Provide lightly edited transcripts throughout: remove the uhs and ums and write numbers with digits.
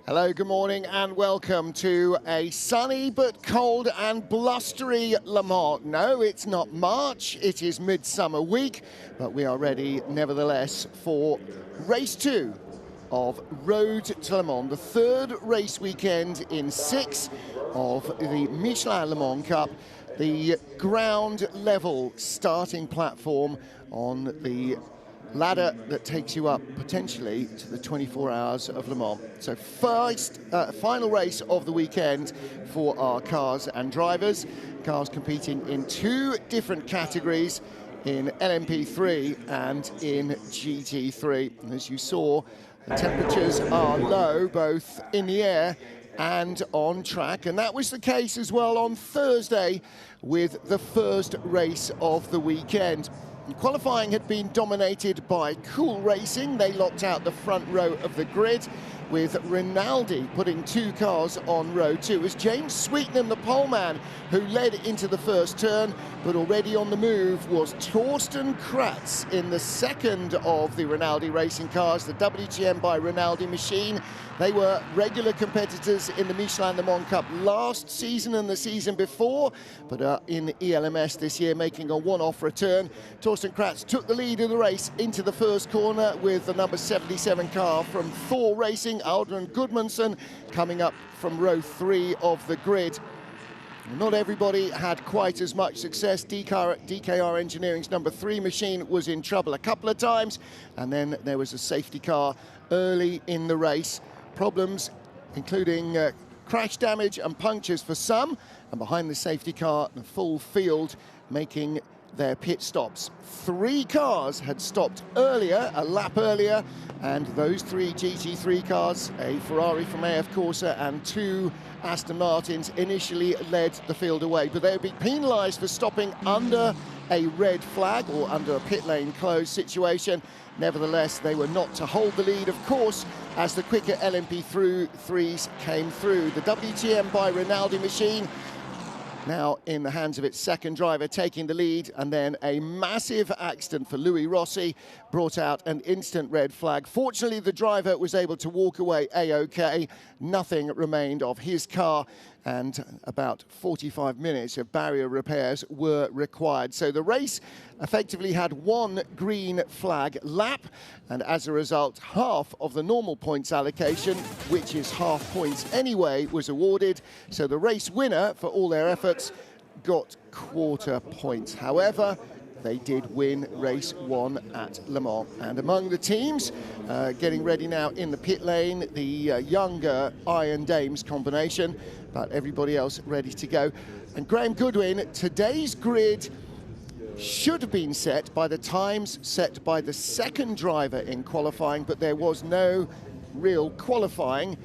Hello, good morning and welcome to a sunny but cold and blustery Le Mans. No, it's not March, it is midsummer week, but we are ready nevertheless for race 2 of Road to Le Mans, the third race weekend in 6 of the Michelin Le Mans Cup, the ground level starting platform on the ladder that takes you up potentially to the 24 hours of Le Mans. So final race of the weekend for our cars and drivers. Cars competing in 2 different categories, in LMP3 and in GT3. And as you saw, the temperatures are low, both in the air and on track. And that was the case as well on Thursday with the first race of the weekend. Qualifying had been dominated by Cool Racing. They locked out the front row of the grid, with Rinaldi putting 2 cars on row 2. It was James Sweetnam, the poleman, who led into the first turn, but already on the move was Thorsten Kratz in the second of the Rinaldi racing cars, the WTM by Rinaldi machine. They were regular competitors in the Michelin Le Mans Cup last season and the season before, but are in ELMS this year, making a one-off return. Thorsten Kratz took the lead of the race into the first corner with the number 77 car from Thor Racing, Aldrin Gudmundsson, coming up from row 3 of the grid. Not everybody had quite as much success. DKR Engineering's number 3 machine was in trouble a couple of times, and then there was a safety car early in the race. Problems including crash damage and punctures for some, and behind the safety car, the full field making their pit stops. 3 cars had stopped earlier, a lap earlier, and those 3 GT3 cars, a Ferrari from AF Corse and 2 Aston Martins, initially led the field away, but they would be penalised for stopping under a red flag or under a pit lane closed situation. Nevertheless, they were not to hold the lead, of course, as the quicker LMP3s came through. The WTM by Rinaldi machine now in the hands of its second driver, taking the lead, and then a massive accident for Louis Rossi brought out an instant red flag. Fortunately, the driver was able to walk away A-OK. Nothing remained of his car, and about 45 minutes of barrier repairs were required. So the race effectively had 1 green flag lap, and as a result, half of the normal points allocation, which is half points anyway, was awarded. So the race winner, for all their efforts, got quarter points. However, they did win race 1 at Le Mans. And among the teams getting ready now in the pit lane, the younger Iron Dames combination, but everybody else ready to go. And Graham Goodwin, today's grid should have been set by the times set by the second driver in qualifying, but there was no real qualifying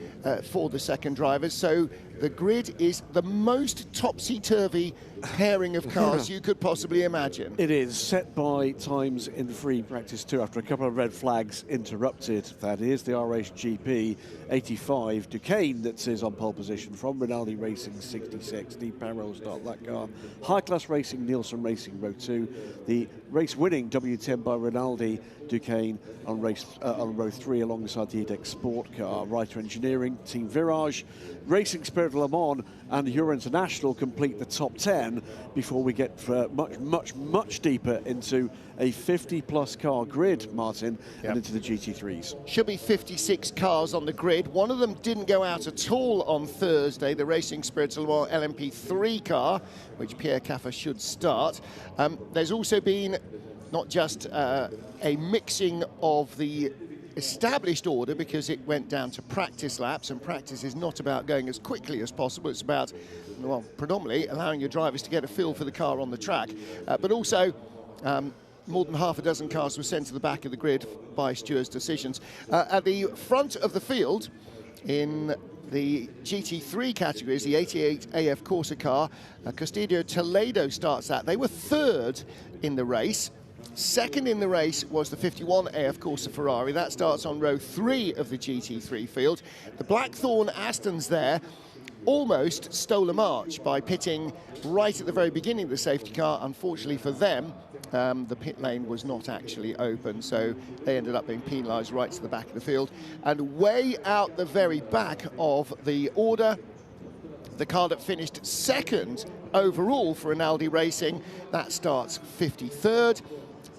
for the second drivers, so the grid is the most topsy-turvy pairing of cars you could possibly imagine. It is set by times in free practice 2 after a couple of red flags interrupted. That is the RSGP 85 Duquesne that is on pole position from Rinaldi Racing 66. Steve Parrell start that car. High Class Racing, Nielsen Racing row 2. The race-winning WTM by Rinaldi Duquesne on row 3 alongside the EDEX Sport car. Writer Engineering, Team Virage, Racing Spirit Le Mans and Euro International complete the top 10 before we get much deeper into a 50-plus car grid, Martin, and into the GT3s. Should be 56 cars on the grid. One of them didn't go out at all on Thursday, the Racing Spirit Le Mans LMP3 car, which Pierre Caffer should start. There's also been not just a mixing of the established order, because it went down to practice laps, and practice is not about going as quickly as possible. It's about, well, predominantly allowing your drivers to get a feel for the car on the track. But also, more than half a dozen cars were sent to the back of the grid by stewards' decisions. At the front of the field, in the GT3 categories, the 88 AF Corse car, Custodio Toledo starts that. They were 3rd in the race. Second in the race was the 51 AF Corse Ferrari. That starts on row 3 of the GT3 field. The Blackthorn Astons there almost stole a march by pitting right at the very beginning of the safety car. Unfortunately for them, the pit lane was not actually open, so they ended up being penalised right to the back of the field. And way out the very back of the order, the car that finished second overall for Rinaldi Racing, that starts 53rd.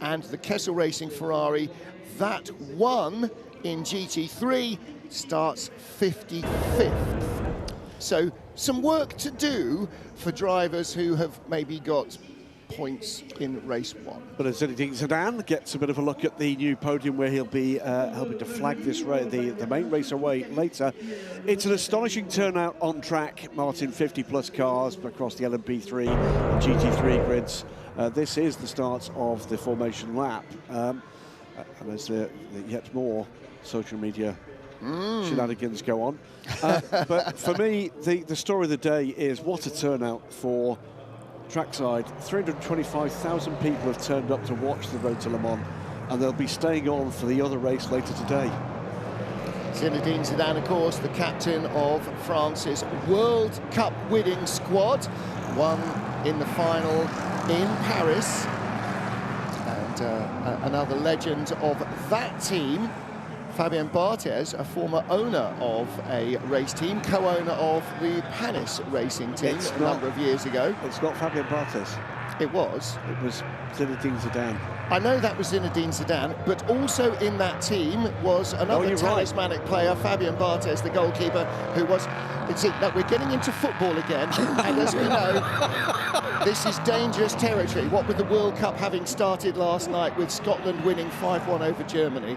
And the Kessel Racing Ferrari, that won in GT3, starts 55th. So some work to do for drivers who have maybe got points in race one. But as Zinedine Zidane gets a bit of a look at the new podium where he'll be helping to flag this the main race away later. It's an astonishing turnout on track, Martin. 50+ cars across the LMP3 and GT3 grids. This is the start of the formation lap, and there's yet more social media shenanigans go on. But for me, the story of the day is what a turnout for trackside. 325,000 people have turned up to watch the Road to Le Mans, and they'll be staying on for the other race later today. Zinedine Zidane, of course, the captain of France's World Cup winning squad, won in the final in Paris. And another legend of that team, Fabien Barthez, a former owner of a race team, co-owner of the Panis racing team a number of years ago. It's not Fabien Barthez. It was? It was Zinedine Zidane. I know that was Zinedine Zidane, but also in that team was another talismanic player, Fabien Barthez, the goalkeeper, who was... See, that we're getting into football again, and as we know, this is dangerous territory. What with the World Cup having started last night with Scotland winning 5-1 over Germany.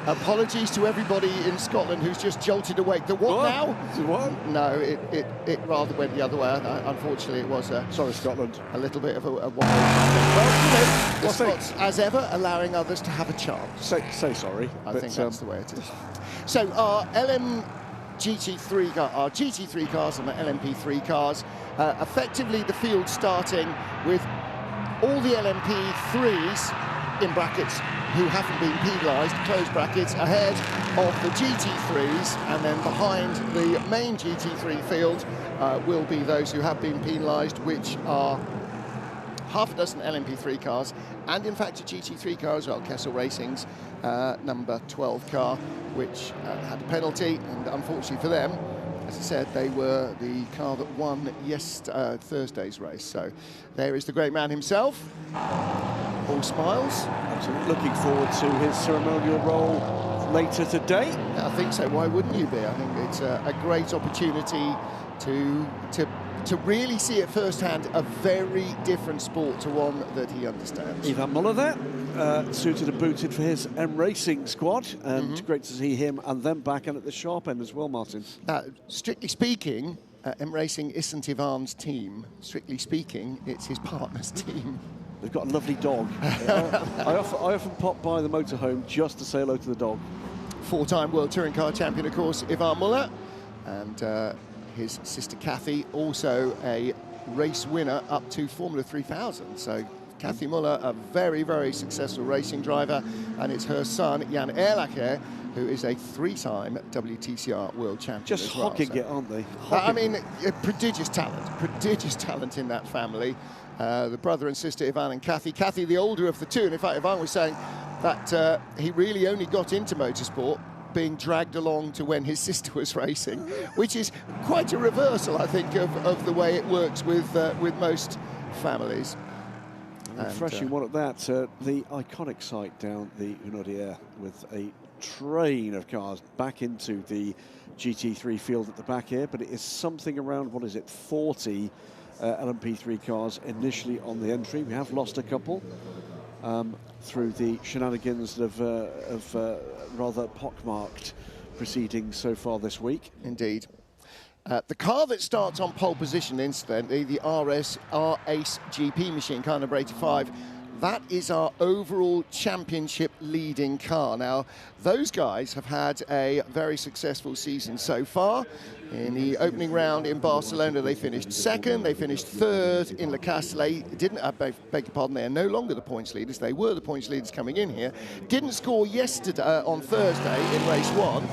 Apologies to everybody in Scotland who's just jolted awake. The what now? What? No, it rather went the other way. Unfortunately, it was sorry, Scotland. A little bit of a wobble. Well, you know, the Scots, as ever, allowing others to have a chance. Say sorry. I think that's the way it is. So our GT3 cars and the LMP3 cars, effectively the field starting with all the LMP3s in brackets who haven't been penalised, close brackets, ahead of the GT3s, and then behind the main GT3 field will be those who have been penalised, which are half a dozen LMP3 cars, and in fact a GT3 car as well, Kessel Racing's number 12 car, which had a penalty, and unfortunately for them, as I said, they were the car that won Thursday's race. So there is the great man himself, all smiles. Absolutely. Looking forward to his ceremonial role later today. I think so, why wouldn't you be? I think it's a great opportunity to really see it firsthand, a very different sport to one that he understands. Ivan Muller there, suited and booted for his M Racing squad, and great to see him and them back in at the sharp end as well, Martin. Strictly speaking, M Racing isn't Ivan's team. Strictly speaking, it's his partner's team. They've got a lovely dog. I often pop by the motorhome just to say hello to the dog. Four-time World Touring Car Champion, of course, Ivan Muller, and his sister Kathy, also a race winner up to Formula 3000. So Kathy Muller, a very, very successful racing driver, and it's her son, Jan Erlacher, who is a 3-time WTCR World Champion. Just hogging it, aren't they? I mean, prodigious talent in that family. The brother and sister, Ivan and Kathy. Kathy, the older of the two, and in fact, Ivan was saying that he really only got into motorsport being dragged along to when his sister was racing, which is quite a reversal, I think, of the way it works with most families. Refreshing one at that. The iconic sight down the Unodier with a train of cars back into the GT3 field at the back here, but it is something around, what is it, 40 LMP3 cars initially on the entry. We have lost a couple through the shenanigans of rather pockmarked proceedings so far this week. Indeed. The car that starts on pole position, incidentally, the RS R-Ace GP machine, car number 85, that is our overall championship leading car. Now, those guys have had a very successful season so far. In the opening round in Barcelona, they finished second. They finished third in Le Castellet. Beg your pardon, they are no longer the points leaders. They were the points leaders coming in here. Didn't score yesterday, on Thursday, in race one.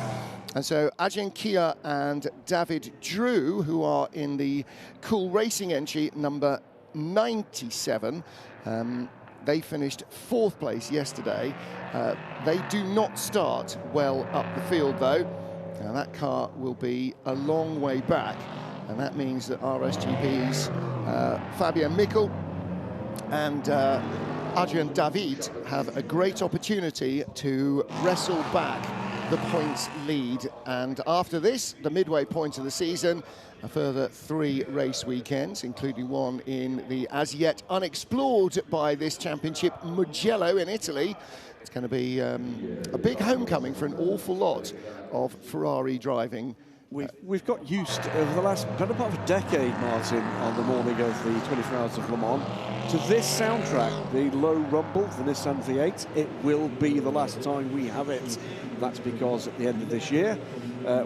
And so Ajahn Kia and David Drew, who are in the Cool Racing entry number 97, they finished 4th place yesterday. They do not start well up the field, though. Now that car will be a long way back, and that means that RSGP's Fabian Michel and Adrian David have a great opportunity to wrestle back the points lead. And after this, the midway point of the season, a further 3 race weekends, including one in the as yet unexplored by this championship Mugello in Italy. It's going to be a big homecoming for an awful lot of Ferrari driving. We've got used over the last better part of a decade, Martin, on the morning of the 24 Hours of Le Mans, to this soundtrack, the low rumble, the Nissan V8. It will be the last time we have it. That's because at the end of this year,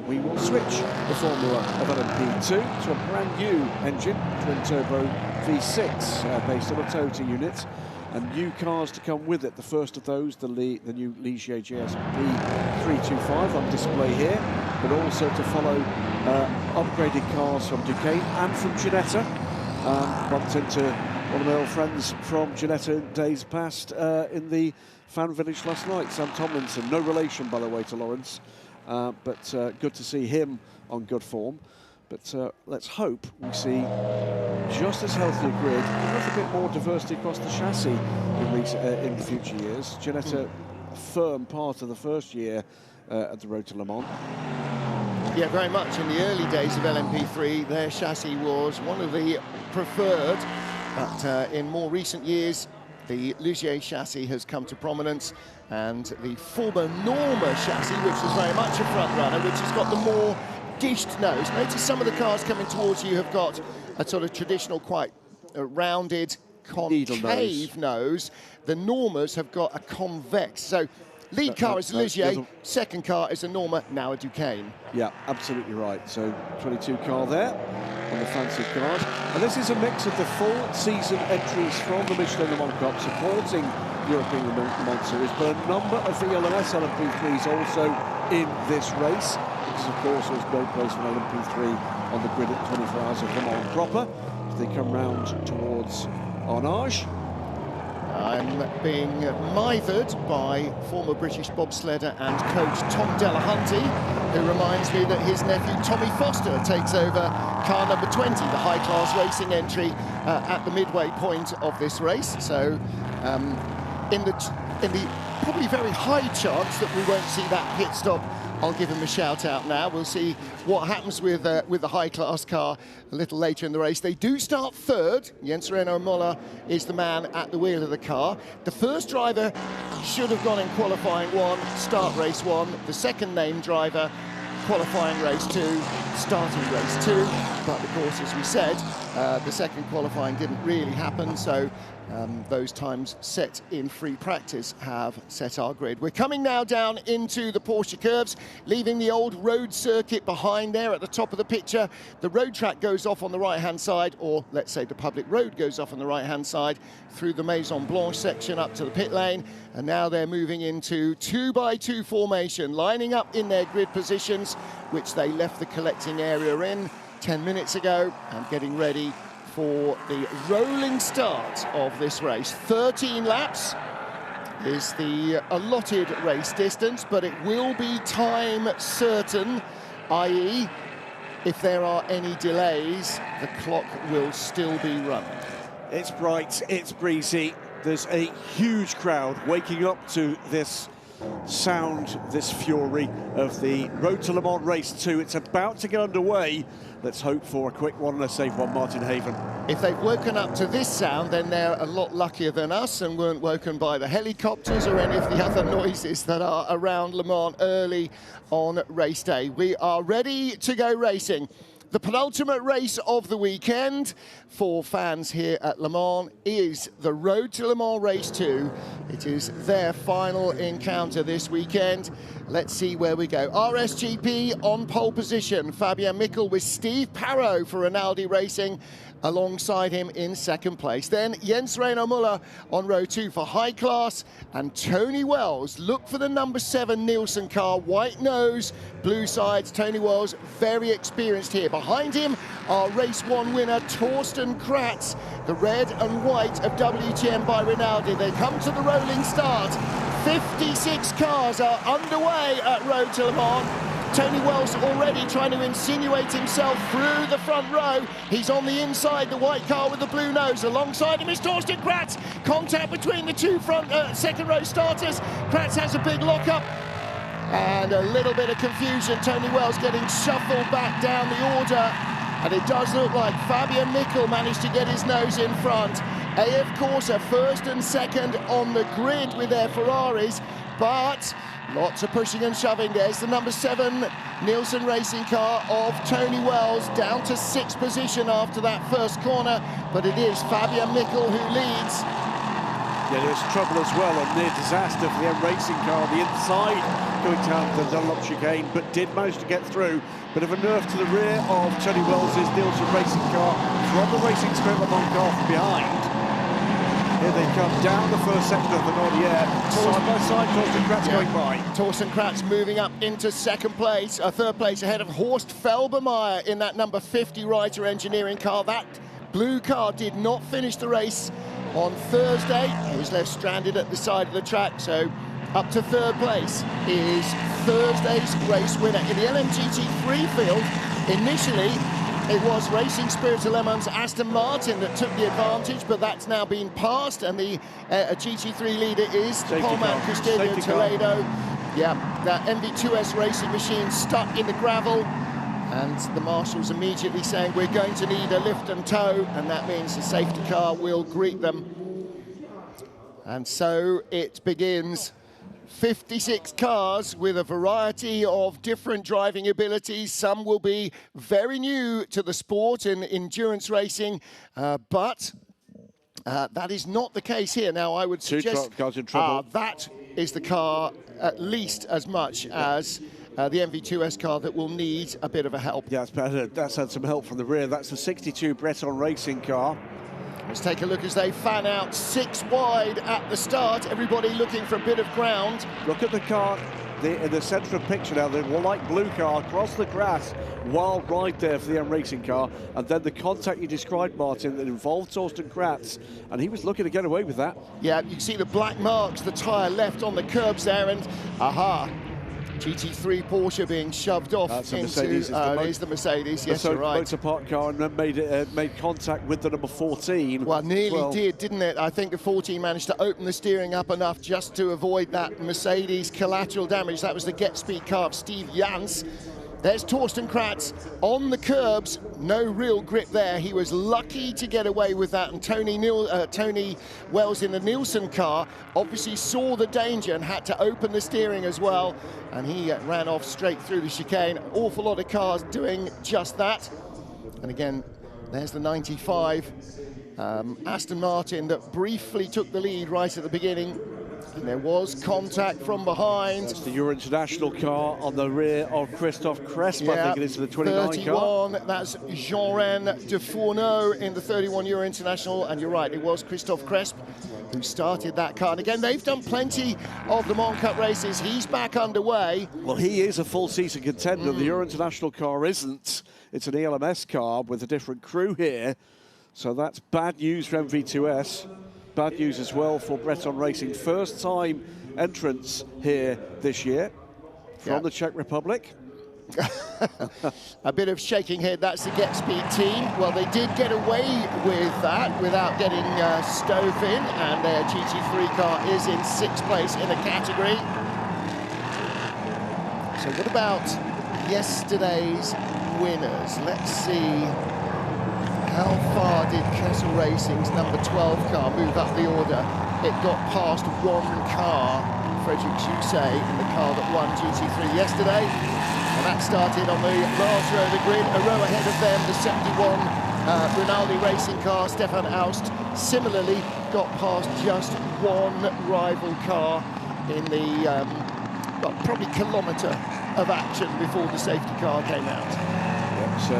we will switch the formula of LMP3 to a brand new engine, twin-turbo V6, based on a Toyota unit, and new cars to come with it. The first of those, the new Ligier GSP 325 on display here, but also to follow upgraded cars from Duquesne and from Ginetta. Bumped into one of my old friends from Ginetta in days past in the fan village last night, Sam Tomlinson. No relation, by the way, to Lawrence, but good to see him on good form. But let's hope we see just as healthy a grid, with a bit more diversity across the chassis in future years. Ginetta, a firm part of the first year at the Road to Le Mans. Yeah, very much. In the early days of LMP3, their chassis was one of the preferred, but in more recent years, the Ligier chassis has come to prominence, and the former Norma chassis, which was very much a front runner, which has got the more dished nose. Notice some of the cars coming towards you have got a sort of traditional, quite rounded, concave nose. The Normas have got a convex. So lead car is a Ligier, second car is a Norma, now a Duquesne. Yeah, absolutely right. So 22 car there on the fancy cars. And this is a mix of the full season entries from the Michelin Le Mans Cup supporting European Le Mans Series, but a number of VLMS LMP3s also in this race. Because of course there's no place for an LMP3 on the grid at 24 Hours of Le Mans proper. As they come round towards Arnage. I'm being mithered by former British bobsledder and coach Tom Delahunty, who reminds me that his nephew Tommy Foster takes over car number 20, the high-class racing entry at the midway point of this race. So in the probably very high chance that we won't see that pit stop, I'll give him a shout out now. We'll see what happens with the high-class car a little later in the race. They do start third. Jens Reno Moller is the man at the wheel of the car. The first driver should have gone in qualifying 1, start race 1. The second named driver, qualifying race 2, starting race 2. But of course, as we said, the second qualifying didn't really happen, so those times set in free practice have set our grid. We're coming now down into the Porsche curves, leaving the old road circuit behind there at the top of the picture. The road track goes off on the right-hand side, or let's say the public road goes off on the right-hand side through the Maison Blanche section up to the pit lane. And now they're moving into 2x2 formation, lining up in their grid positions, which they left the collecting area in 10 minutes ago, and getting ready for the rolling start of this race. 13 laps is the allotted race distance, but it will be time certain, i.e. if there are any delays, the clock will still be run. It's bright, it's breezy, there's a huge crowd waking up to this sound, this fury of the Road to Le Mans Race 2. It's about to get underway. Let's hope for a quick one and a safe one, Martin Haven. If they've woken up to this sound, then they're a lot luckier than us and weren't woken by the helicopters or any of the other noises that are around Le Mans early on race day. We are ready to go racing. The penultimate race of the weekend for fans here at Le Mans is the Road to Le Mans Race 2. It is their final encounter this weekend. Let's see where we go. RSGP on pole position. Fabian Michel with Steve Parrow for Rinaldi Racing. alongside him in second place. Then Jens Reino Müller on row 2 for high class, and Tony Wells. Look for the number 7 Nielsen car, white nose, blue sides. Tony Wells very experienced here. Behind him our race 1 winner Torsten Kratz, the red and white of WTM by Rinaldi. They come to the rolling start. 56 cars are underway at Road to Le Mans. Tony Wells already trying to insinuate himself through the front row. He's on the inside, the white car with the blue nose. Alongside him is Torsten Kratz. Contact between the two front second row starters. Kratz has a big lockup. And a little bit of confusion. Tony Wells getting shuffled back down the order. And it does look like Fabian Michel managed to get his nose in front. AF Corsa first and second on the grid with their Ferraris. But lots of pushing and shoving. There's the number 7 Nielsen racing car of Tony Wells down to 6th position after that first corner, but it is Fabian Michel who leads. Yeah, there's trouble as well, a near disaster for the M Racing car on the inside, going down the Dunlop chicane, but did manage to get through. Bit of a nerve to the rear of Tony Wells' Nielsen racing car from the Racing Spirit Le Mans car from behind. Here they come down the first section of the Nordier, side by side, Torsten Kratz going by. Torsten Kratz moving up into second place, third place ahead of Horst Felbermeyer in that number 50 Reiter engineering car. That blue car did not finish the race on Thursday. He was left stranded at the side of the track, so up to third place is Thursday's race winner. In the LMP3 field, initially, it was Racing Spirit Le Mans Aston Martin that took the advantage, but that's now been passed, and the GT3 leader is Polman Castillo Toledo. Yeah, that MV2S racing machine stuck in the gravel, and the marshals immediately saying we're going to need a lift and tow, and that means the safety car will greet them. And so it begins. 56 cars with a variety of different driving abilities. Some will be very new to the sport in endurance racing, but that is not the case here. Now, I would suggest cars in trouble. That is the car at least as much as the MV2S car that will need a bit of a help. Yeah, that's had some help from the rear. That's the 62 Breton racing car. Let's take a look as they fan out 6 wide at the start. Everybody looking for a bit of ground. Look at the car in the centre of the picture now, the light blue car across the grass. Wild ride there for the M Racing car. And then the contact you described, Martin, that involved Torsten Kratz. And he was looking to get away with that. Yeah, you can see the black marks, the tyre left on the curbs there, and aha. GT3 Porsche being shoved off into Mercedes. It is the Mercedes, yes, you're right. Motor Park car, and then made contact with the number 14. Well, nearly did, didn't it? I think the 14 managed to open the steering up enough just to avoid that Mercedes collateral damage. That was the Get Speed car of Steve Jans. There's Torsten Kratz on the curbs. No real grip there. He was lucky to get away with that. And Tony Wells in the Nielsen car obviously saw the danger and had to open the steering as well. And he ran off straight through the chicane. Awful lot of cars doing just that. And again, there's the 95 Aston Martin that briefly took the lead right at the beginning. And there was contact from behind. That's the Euro International car on the rear of Christophe Cresp, I think it is, the 29 31, car. That's Jean-Ren de Fourneau in the 31 Euro International. And you're right, it was Christophe Cresp who started that car. And again, they've done plenty of the Le Mans Cup races. He's back underway. Well, he is a full-season contender. The Euro International car isn't. It's an ELMS car with a different crew here. So that's bad news for MV2S. Bad news as well for Breton Racing. First time entrance here this year from the Czech Republic. A bit of shaking head, that's the Get Speed team. Well, they did get away with that without getting stove in, and their GT3 car is in 6th place in the category. So what about yesterday's winners? Let's see. How far did Kessel Racing's number 12 car move up the order? It got past one car, Frederick Jousset, in the car that won GT3 yesterday. And that started on the last row of the grid. A row ahead of them, the 71 Rinaldi racing car, Stefan Aust, similarly got past just one rival car in the, well, probably kilometre of action before the safety car came out. Yep, so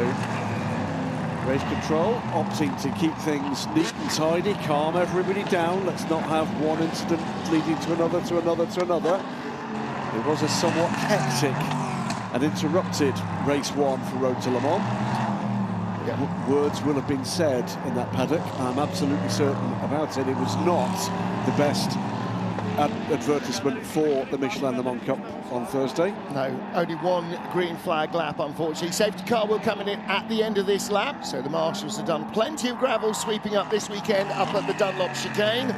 Race control, opting to keep things neat and tidy, calm everybody down. Let's not have one incident leading to another, to another, to another. It was a somewhat hectic and interrupted race one for Road to Le Mans. Yeah. Words will have been said in that paddock. I'm absolutely certain about it. It was not the best advertisement for the Michelin Le Mans Cup on Thursday. No, only one green flag lap, unfortunately. Safety car will come in at the end of this lap, so the marshals have done plenty of gravel sweeping up this weekend up at the Dunlop chicane,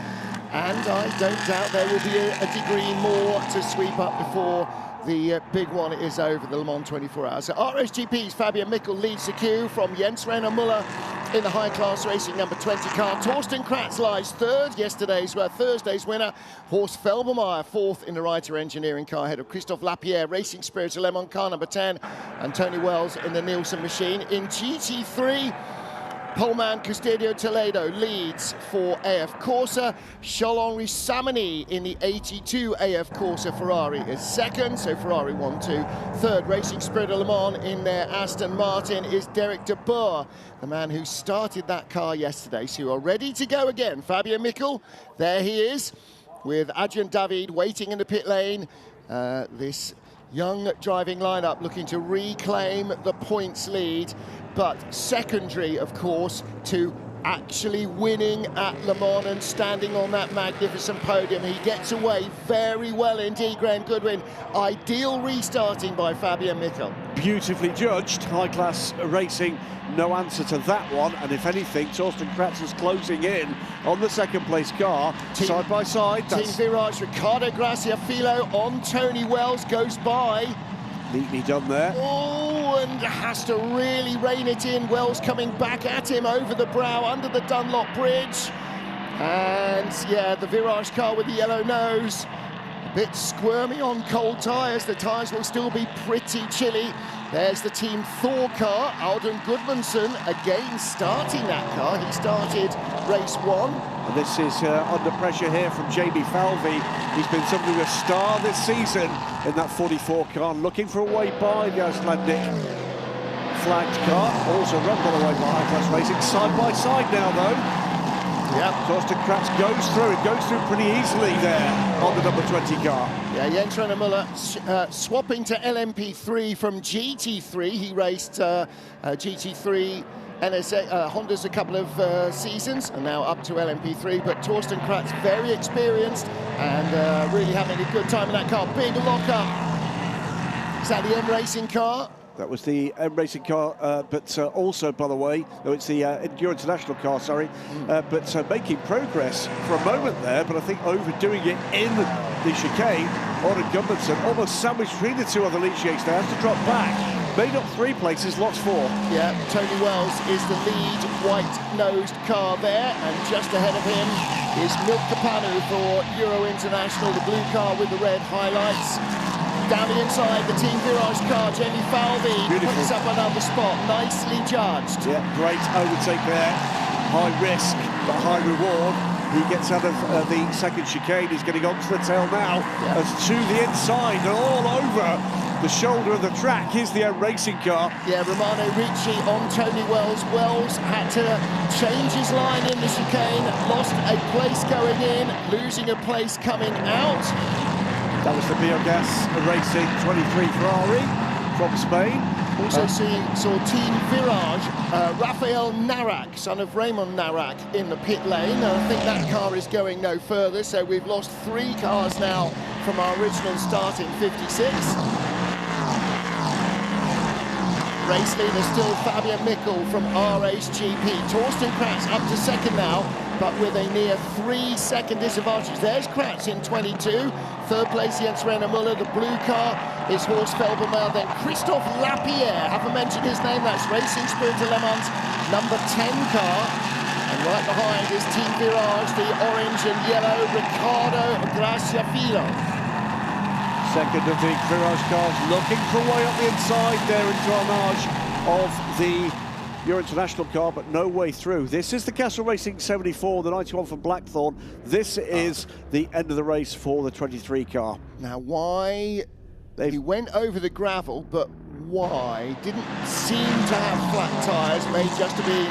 and I don't doubt there will be a degree more to sweep up before the big one is over, the Le Mans 24 Hours. So RSGP's Fabian Michel leads the queue from Jens Reiner Müller in the high-class racing number 20 car. Torsten Kratz lies third, Thursday's winner. Horst Felbermayr fourth in the Reiter engineering car ahead of Christophe Lapierre, Racing Spirit Le Mans car number 10, and Tony Wells in the Nielsen machine. In GT3, poleman Custodio Toledo leads for AF Corsa. Charles-Henri Samani in the 82 AF Corsa Ferrari is second, so Ferrari 1-2. Third, Racing Spirit Le Mans in their Aston Martin is Derek de Boer, the man who started that car yesterday. So you are ready to go again. Fabian Michel, there he is, with Adrian David waiting in the pit lane. This young driving lineup looking to reclaim the points lead, but secondary, of course, to actually winning at Le Mans and standing on that magnificent podium. He gets away very well indeed, Graham Goodwin. Ideal restarting by Fabian Michel. Beautifully judged, high-class racing, no answer to that one, and if anything, Torsten Kratz is closing in on the second-place car, side by side. Team Virage, Ricardo Graciafilo on Tony Wells, goes by. Neatly done there. Oh, and has to really rein it in. Wells coming back at him over the brow, under the Dunlop Bridge. And yeah, the Virage car with the yellow nose. A bit squirmy on cold tyres. The tyres will still be pretty chilly. There's the Team Thor car, Alden Gudmundsson, again starting that car. He started race one. And this is under pressure here from Jamie Falvey. He's been something of a star this season in that 44 car, looking for a way by the Icelandic flagged car. Also run, by the way, by high-class racing. Side by side now, though. Yeah, Torsten Kratz goes through. It goes through pretty easily there on the number 20 car. Yeah, Jens Reiner Müller swapping to LMP3 from GT3. He raced GT3 NSA, Hondas a couple of seasons, and now up to LMP3. But Torsten Kratz, very experienced and really having a good time in that car. Big lock-up. Is that the M Racing car? That was the M Racing car, but also, by the way, it's the Enduro International car, sorry, but making progress for a moment there, but I think overdoing it in the chicane. Alden Gudmundsson almost sandwiched between the two other lead shakes there, has to drop back. Made up 3 places, lost 4. Yeah, Tony Wells is the lead white-nosed car there, and just ahead of him is Milka Panu for Euro International, the blue car with the red highlights. Down the inside, the Team Virage car, Jamie Falvey puts up another spot, nicely judged. Yeah, great overtake there. High risk, but high reward. He gets out of the second chicane. He's getting onto the tail now. Yeah. As to the inside, and all over the shoulder of the track. Here's the racing car. Yeah, Romano Ricci on Tony Wells. Wells had to change his line in the chicane, lost a place going in, losing a place coming out. That was the Biogas Racing 23 Ferrari from Spain. Also saw Team Virage, Rafael Narak, son of Raymond Narak, in the pit lane. And I think that car is going no further, so we've lost 3 cars now from our original start in 56. Race leader still Fabian Michel from RHGP. Torsten Kratz up to second now, but with a near 3-second disadvantage. There's Kratz in 22. Third place, Jens Reiner Müller. The blue car is Horst Felbermayr. Then Christophe Lapierre, haven't mentioned his name, that's Racing Spirit Le Mans number 10 car. And right behind is Team Virage, the orange and yellow Ricardo Graciafilo. Second of the Virage cars, looking for a way up the inside there into homage of the Euro International car, but no way through. This is the Castle Racing 74, the 91 from Blackthorn. This is the end of the race for the 23 car. Now, why he went over the gravel, but why. Didn't seem to have flat tyres, may just have been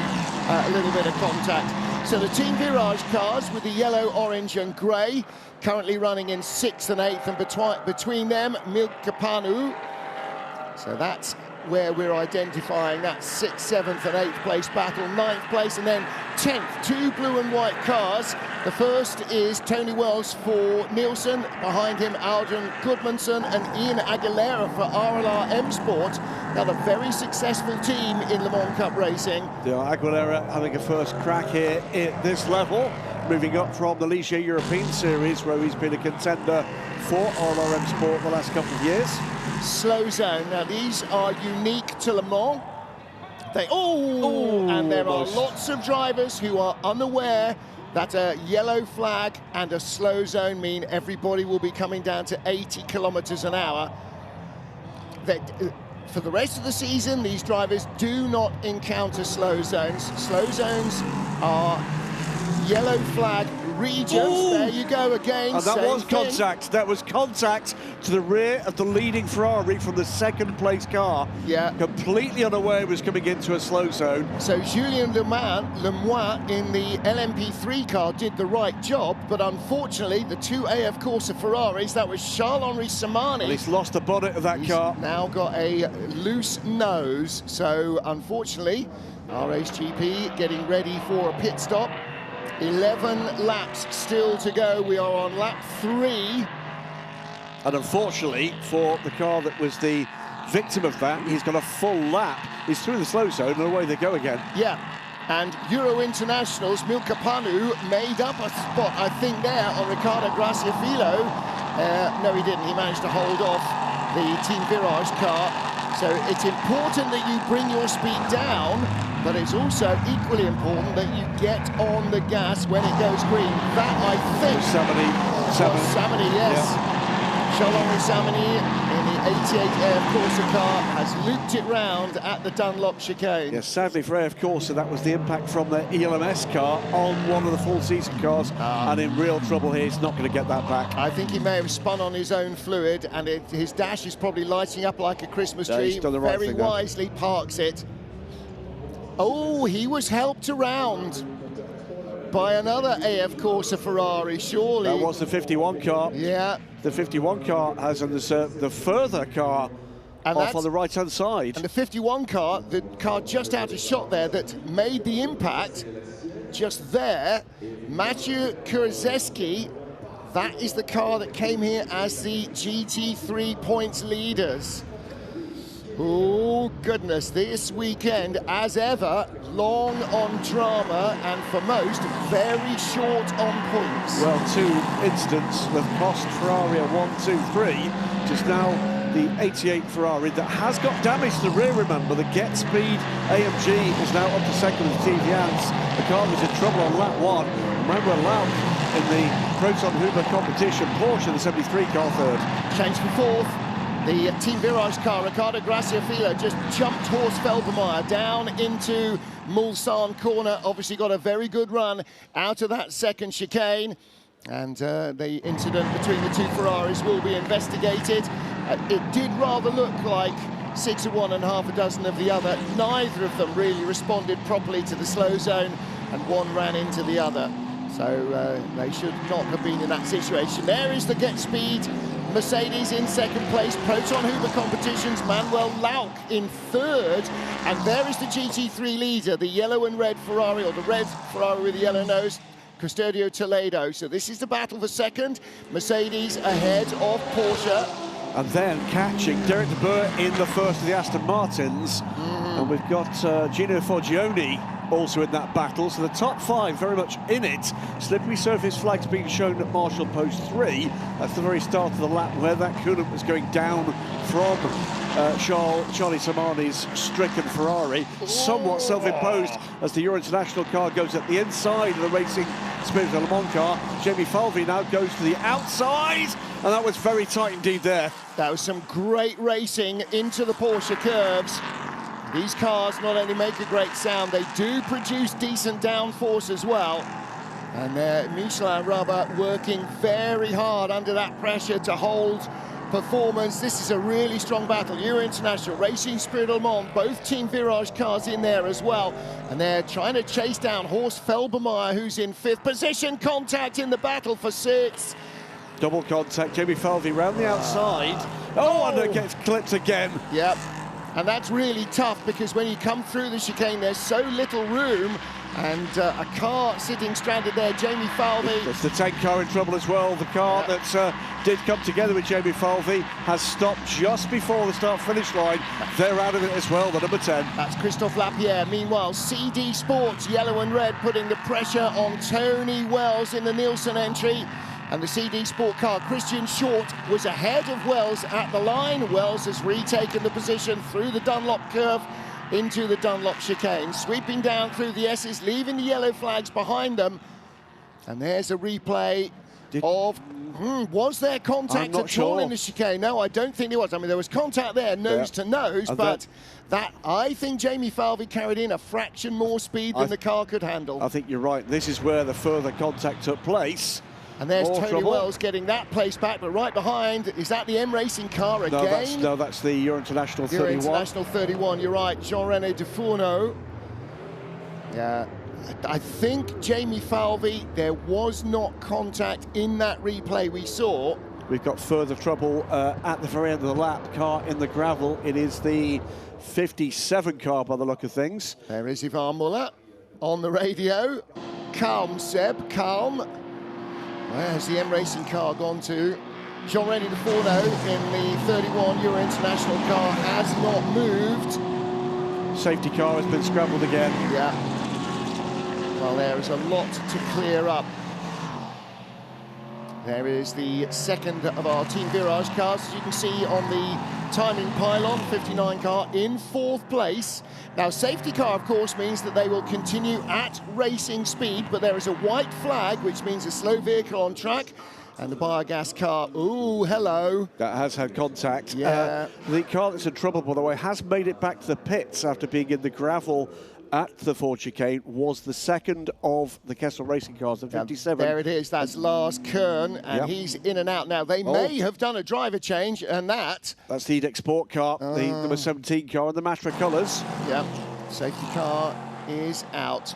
a little bit of contact. So the Team Virage cars with the yellow, orange and grey, currently running in 6th and 8th, and between them, Milkapanu. So that's where we're identifying that 6th, 7th and 8th place battle. 9th place and then 10th, 2 blue and white cars. The first is Tony Wells for Nielsen, behind him Aldrin Goodmanson and Ian Aguilera for RLR M Sport. Another very successful team in Le Mans Cup racing. Yeah, Aguilera having a first crack here at this level, moving up from the Ligier European Series, where he's been a contender for RLR M Sport the last couple of years. Slow zone. Now these are unique to Le Mans. And there are lots of drivers who are unaware that a yellow flag and a slow zone mean everybody will be coming down to 80 kilometers an hour. For the rest of the season, these drivers do not encounter slow zones. Slow zones are yellow flag regions. Ooh. There you go again. And that was contact. That was contact to the rear of the leading Ferrari from the 2nd place car. Yeah. Completely unaware he was coming into a slow zone. So Julien Lemoine in the LMP3 car did the right job, but unfortunately the 2 AF Corsa Ferraris, that was Charles-Henri Samani. And he's lost the bonnet of that car. Now got a loose nose. So unfortunately, RHGP getting ready for a pit stop. 11 laps still to go. We are on lap 3. And unfortunately for the car that was the victim of that, he's got a full lap. He's through the slow zone and away they go again. Yeah, and Euro Internationals, Milkapanu made up a spot, I think, there on Riccardo Graciafilo. No, he didn't. He managed to hold off the Team Virage car. So it's important that you bring your speed down, but it's also equally important that you get on the gas when it goes green. That, I think... Samani, yes. Yeah. Charles-Henri Samani in the 88 AF Corsa car has looped it round at the Dunlop chicane. Yes, sadly for AF Corsa, that was the impact from the ELMS car on one of the full season cars, and in real trouble here. He's not going to get that back. I think he may have spun on his own fluid, and his dash is probably lighting up like a Christmas tree. He's done the right Very thing, wisely parks it. Oh, he was helped around by another AF Corsa Ferrari, surely. That was the 51 car. Yeah. The 51 car has the further car off on the right-hand side. And the 51 car, the car just out of shot there that made the impact, just there, Mathieu Kurzewski, that is the car that came here as the GT3 points leaders. Oh, goodness, this weekend, as ever, long on drama, and for most, very short on points. Well, 2 incidents have cost Ferrari a 1-2-3. Just now, the 88 Ferrari that has got damage to the rear, remember. The Get Speed AMG is now up to 2nd with Steve Jans. The car was in trouble on lap 1. Remember, Lauk in the Proton Huber competition, Porsche, the 73 car 3rd. Change for 4th. The Team Virage car, Riccardo Graciafilo, just jumped Horst Felbermeyer down into Mulsanne corner. Obviously got a very good run out of that 2nd chicane. And the incident between the 2 Ferraris will be investigated. It did rather look like 6 of one and half a dozen of the other. Neither of them really responded properly to the slow zone, and one ran into the other. So they should not have been in that situation. There is the Get Speed Mercedes in 2nd place, Proton Huber competitions, Manuel Lauk in 3rd, and there is the GT3 leader, the yellow and red Ferrari, or the red Ferrari with the yellow nose, Custodio Toledo. So this is the battle for 2nd, Mercedes ahead of Porsche. And then catching Derek de Boer in the 1st of the Aston Martins, and we've got Gino Foggioni also in that battle, so the top 5 very much in it. Slippery surface flags being shown at Marshall Post 3. That's the very start of the lap where that coolant was going down from Charlie Samani's stricken Ferrari. Somewhat self-imposed as the Euro International car goes at the inside of the Racing Spirit Le Mans car. Jamie Falvey now goes to the outside, and that was very tight indeed there. That was some great racing into the Porsche curves. These cars not only make a great sound, they do produce decent downforce as well. And Michelin rubber working very hard under that pressure to hold performance. This is a really strong battle. Euro International, Racing Spirit Le Mans, both Team Virage cars in there as well. And they're trying to chase down Horst Felbermayr, who's in 5th position. Contact in the battle for 6th. Double contact, Jamie Falvey round the outside. And it gets clipped again. Yep. And that's really tough because when you come through the chicane, there's so little room. And a car sitting stranded there, Jamie Falvey. That's the tank car in trouble as well. The car that did come together with Jamie Falvey has stopped just before the start-finish line. They're out of it as well, the number 10. That's Christophe Lapierre. Meanwhile, CD Sports, yellow and red, putting the pressure on Tony Wells in the Nielsen entry. And the CD Sport car, Christian Short, was ahead of Wells at the line. Wells has retaken the position through the Dunlop curve into the Dunlop chicane, sweeping down through the S's, leaving the yellow flags behind them. And there's a replay of, was there contact at all in the chicane? No, I don't think there was. I mean, there was contact there, nose to nose, but that, I think Jamie Falvey carried in a fraction more speed than the car could handle. I think you're right. This is where the further contact took place. And there's Tony Wells getting that place back, but right behind, is that the M Racing car again? No, that's the Euro International 31. Euro International 31, you're right, Jean-René Dufourneau. Yeah, I think Jamie Falvey, there was not contact in that replay we saw. We've got further trouble at the very end of the lap, car in the gravel. It is the 57 car by the look of things. There is Ivan Muller on the radio. Calm, Seb, calm. Where's the M Racing car gone to? Jean-René Dufourneau in the 31 Euro International car has not moved. Safety car has been scrambled again. Yeah. Well, there is a lot to clear up. There is the second of our Team Virage cars, as you can see on the timing pylon, 59 car in 4th place. Now, safety car, of course, means that they will continue at racing speed, but there is a white flag, which means a slow vehicle on track. And the biogas car, ooh, hello. That has had contact. Yeah. The car that's in trouble, by the way, has made it back to the pits after being in the gravel at the Ford chicane, was the second of the Kessel Racing cars, the 57. There it is, that's Lars Kern, and he's in and out now. They may have done a driver change, and that's Yep, safety car is out.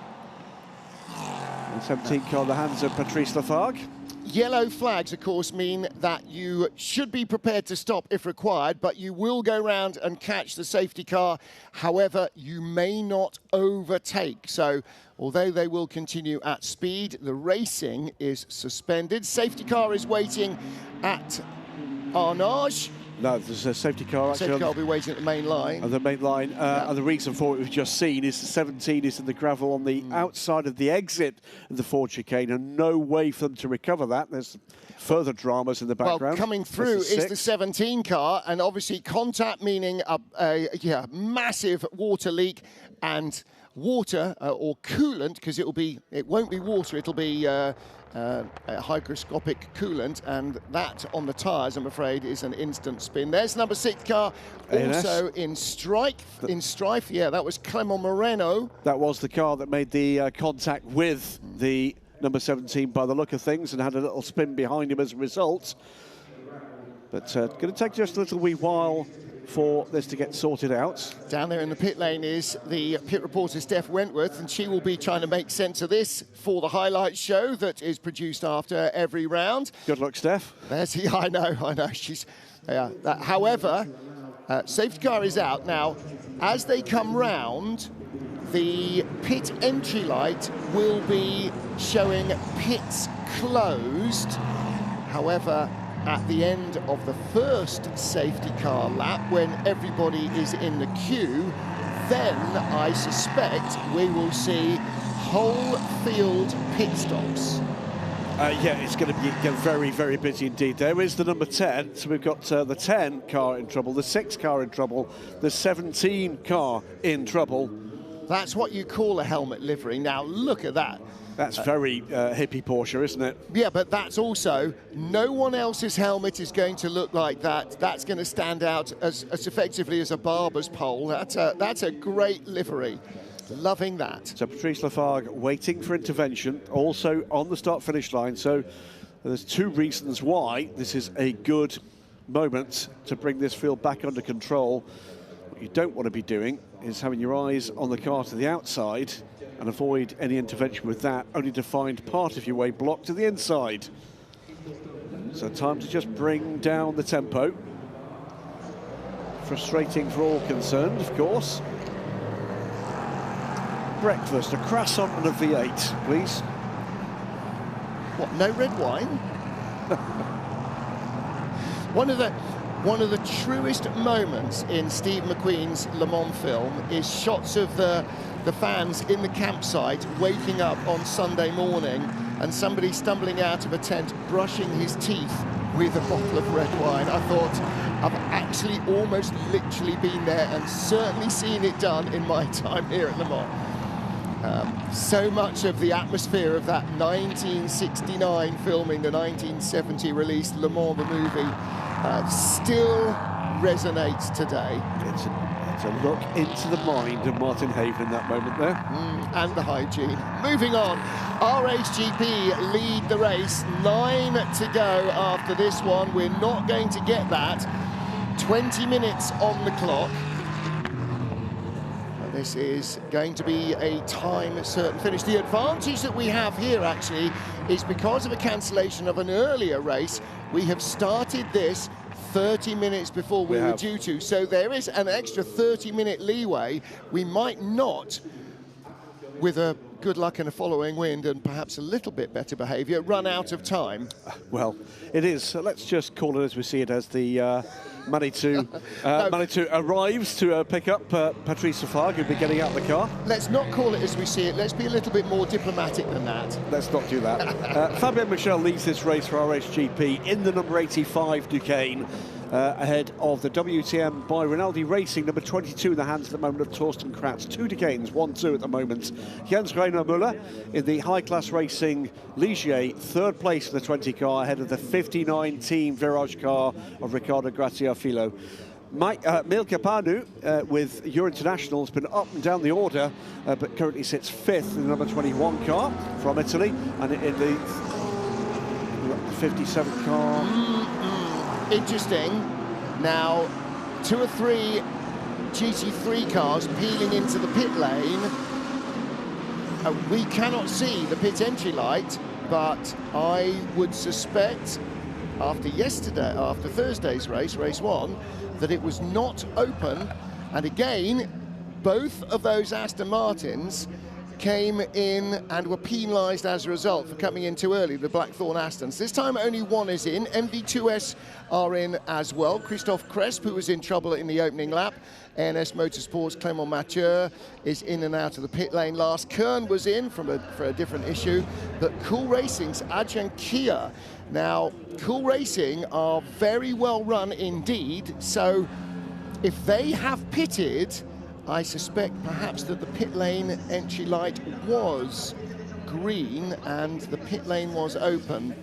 The 17 car in the hands of Patrice Lafargue. Yellow flags, of course, mean that you should be prepared to stop if required, but you will go round and catch the safety car. However, you may not overtake. So, although they will continue at speed, the racing is suspended. Safety car is waiting at Arnage. No, there's a safety car actually. Safety car will be waiting at the main line. On the main line. And the reason for it we've just seen is the 17 is in the gravel on the outside of the exit of the Ford chicane, and no way for them to recover that. There's further dramas in the background. Well, coming through is the 17 car, and obviously contact meaning a massive water leak, and water or coolant, because it won't be water, it'll be a hygroscopic coolant, and that on the tyres, I'm afraid, is an instant spin. There's number 6 car, also in strife. Yeah, that was Clement Moreno. That was the car that made the contact with the number 17 by the look of things, and had a little spin behind him as a result. But going to take just a little wee while for this to get sorted out. Down there in the pit lane is the pit reporter Steph Wentworth, and she will be trying to make sense of this for the highlight show that is produced after every round. Good luck, Steph. There's I know. She's however, safety car is out now. As they come round, the pit entry light will be showing pits closed. However, at the end of the first safety car lap, when everybody is in the queue, then I suspect we will see whole field pit stops. Yeah, it's going to be very, very busy indeed. There is the number 10, so we've got the 10 car in trouble, the 6 car in trouble, the 17 car in trouble. That's what you call a helmet livery. Now, look at that. That's very hippie Porsche, isn't it? Yeah, but that's also, no one else's helmet is going to look like that. That's going to stand out as effectively as a barber's pole. That's a great livery. Loving that. So Patrice Lafargue waiting for intervention, also on the start-finish line. So there's 2 reasons why this is a good moment to bring this field back under control. What you don't want to be doing is having your eyes on the car to the outside and avoid any intervention with that, only to find part of your way blocked to the inside. So time to just bring down the tempo. Frustrating for all concerned, of course. Breakfast, a croissant and a V8, please. What, no red wine? One of the truest moments in Steve McQueen's Le Mans film is shots of the fans in the campsite waking up on Sunday morning and somebody stumbling out of a tent brushing his teeth with a bottle of red wine. I thought, I've actually almost literally been there and certainly seen it done in my time here at Le Mans. So much of the atmosphere of that 1969 filming, the 1970 release Le Mans the movie, still resonates today. It's a look into the mind of Martin Haven in that moment there. And the hygiene. Moving on, RHGP lead the race, 9 to go after this one. We're not going to get that. 20 minutes on the clock. This is going to be a time-certain finish. The advantage that we have here, actually, is because of a cancellation of an earlier race, we have started this 30 minutes before we were due to. So there is an extra 30-minute leeway. We might not, with a good luck and a following wind and perhaps a little bit better behaviour, run out of time. Well, it is. So let's just call it as we see it, as the Manitou arrives to pick up Patrice Lafargue, who'll be getting out of the car. Let's not call it as we see it. Let's be a little bit more diplomatic than that. Let's not do that. Fabien Michel leads this race for RHGP in the number 85 Duquesne, ahead of the WTM by Rinaldi Racing, number 22 in the hands at the moment of Torsten Kratz. 2 Duquesnes, 1-2 at the moment. Jens Reiner Müller in the high-class racing Ligier, 3rd place in the 20 car, ahead of the 59 team Virage car of Riccardo Graziafilo. Milka Panu with Euro International has been up and down the order, but currently sits 5th in the number 21 car from Italy, and in the 57 car. Interesting. Now, 2 or 3 GT3 cars peeling into the pit lane. We cannot see the pit entry light, but I would suspect after Thursday's race, race 1, that it was not open. And again, both of those Aston Martins came in and were penalised as a result for coming in too early, the Blackthorn Astons. This time only one is in. MV2S are in as well. Christophe Cresp, who was in trouble in the opening lap. ANS Motorsports' Clément Mathieu is in and out of the pit lane. Lars Kern was in for a different issue. But Cool Racing's Ajahn Kia. Now, Cool Racing are very well run indeed, so if they have pitted, I suspect perhaps that the pit lane entry light was green and the pit lane was open.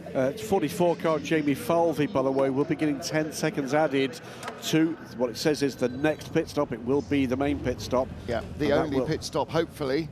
44 car Jamie Falvey, by the way, will be getting 10 seconds added to what it says is the next pit stop. It will be the main pit stop. Yeah, the only pit stop, hopefully.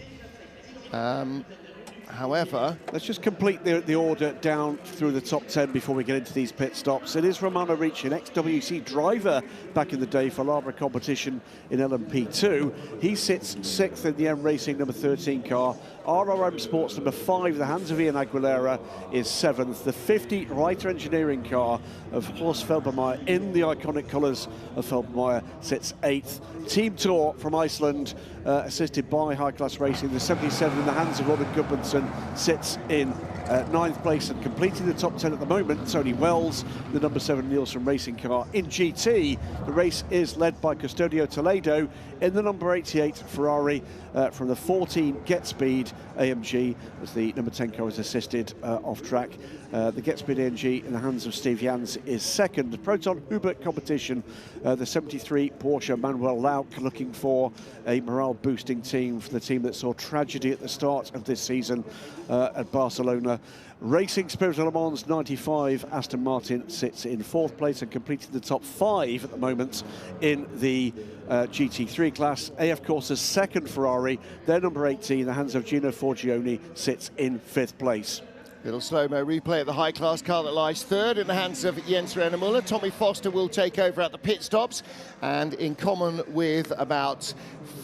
However, let's just complete the order down through the top 10 before we get into these pit stops. It is Romano Ricci, an ex-WC driver back in the day for Labra competition in LMP2. He sits 6th in the M Racing number 13 car. RRM Sports number 5, the hands of Ian Aguilera, is 7th. The 50 Reiter Engineering car of Horst Felbermayr in the iconic colours of Felbermayr sits 8th. Team Tour from Iceland, assisted by High Class Racing, the 77 in the hands of Robin Gudmundsson, sits in 9th place, and completing the top 10 at the moment, Tony Wells, the number 7 Nielsen Racing car. In GT, the race is led by Custodio Toledo in the number 88 Ferrari from the 14 Get Speed AMG, as the number 10 car is assisted off track. The Get Speed AMG in the hands of Steve Jans is 2nd. Proton Hubert competition, the 73 Porsche Manuel Lauk, looking for a morale-boosting team for the team that saw tragedy at the start of this season at Barcelona. Racing Spirit of Le Mans 95, Aston Martin sits in 4th place and completing the top 5 at the moment in the GT3 class. AF Corsa's 2nd Ferrari, their number 18, the hands of Gino Forgione, sits in 5th place. Little slow-mo replay at the high-class car that lies third in the hands of Jens Renemuller. Tommy Foster will take over at the pit stops, and in common with about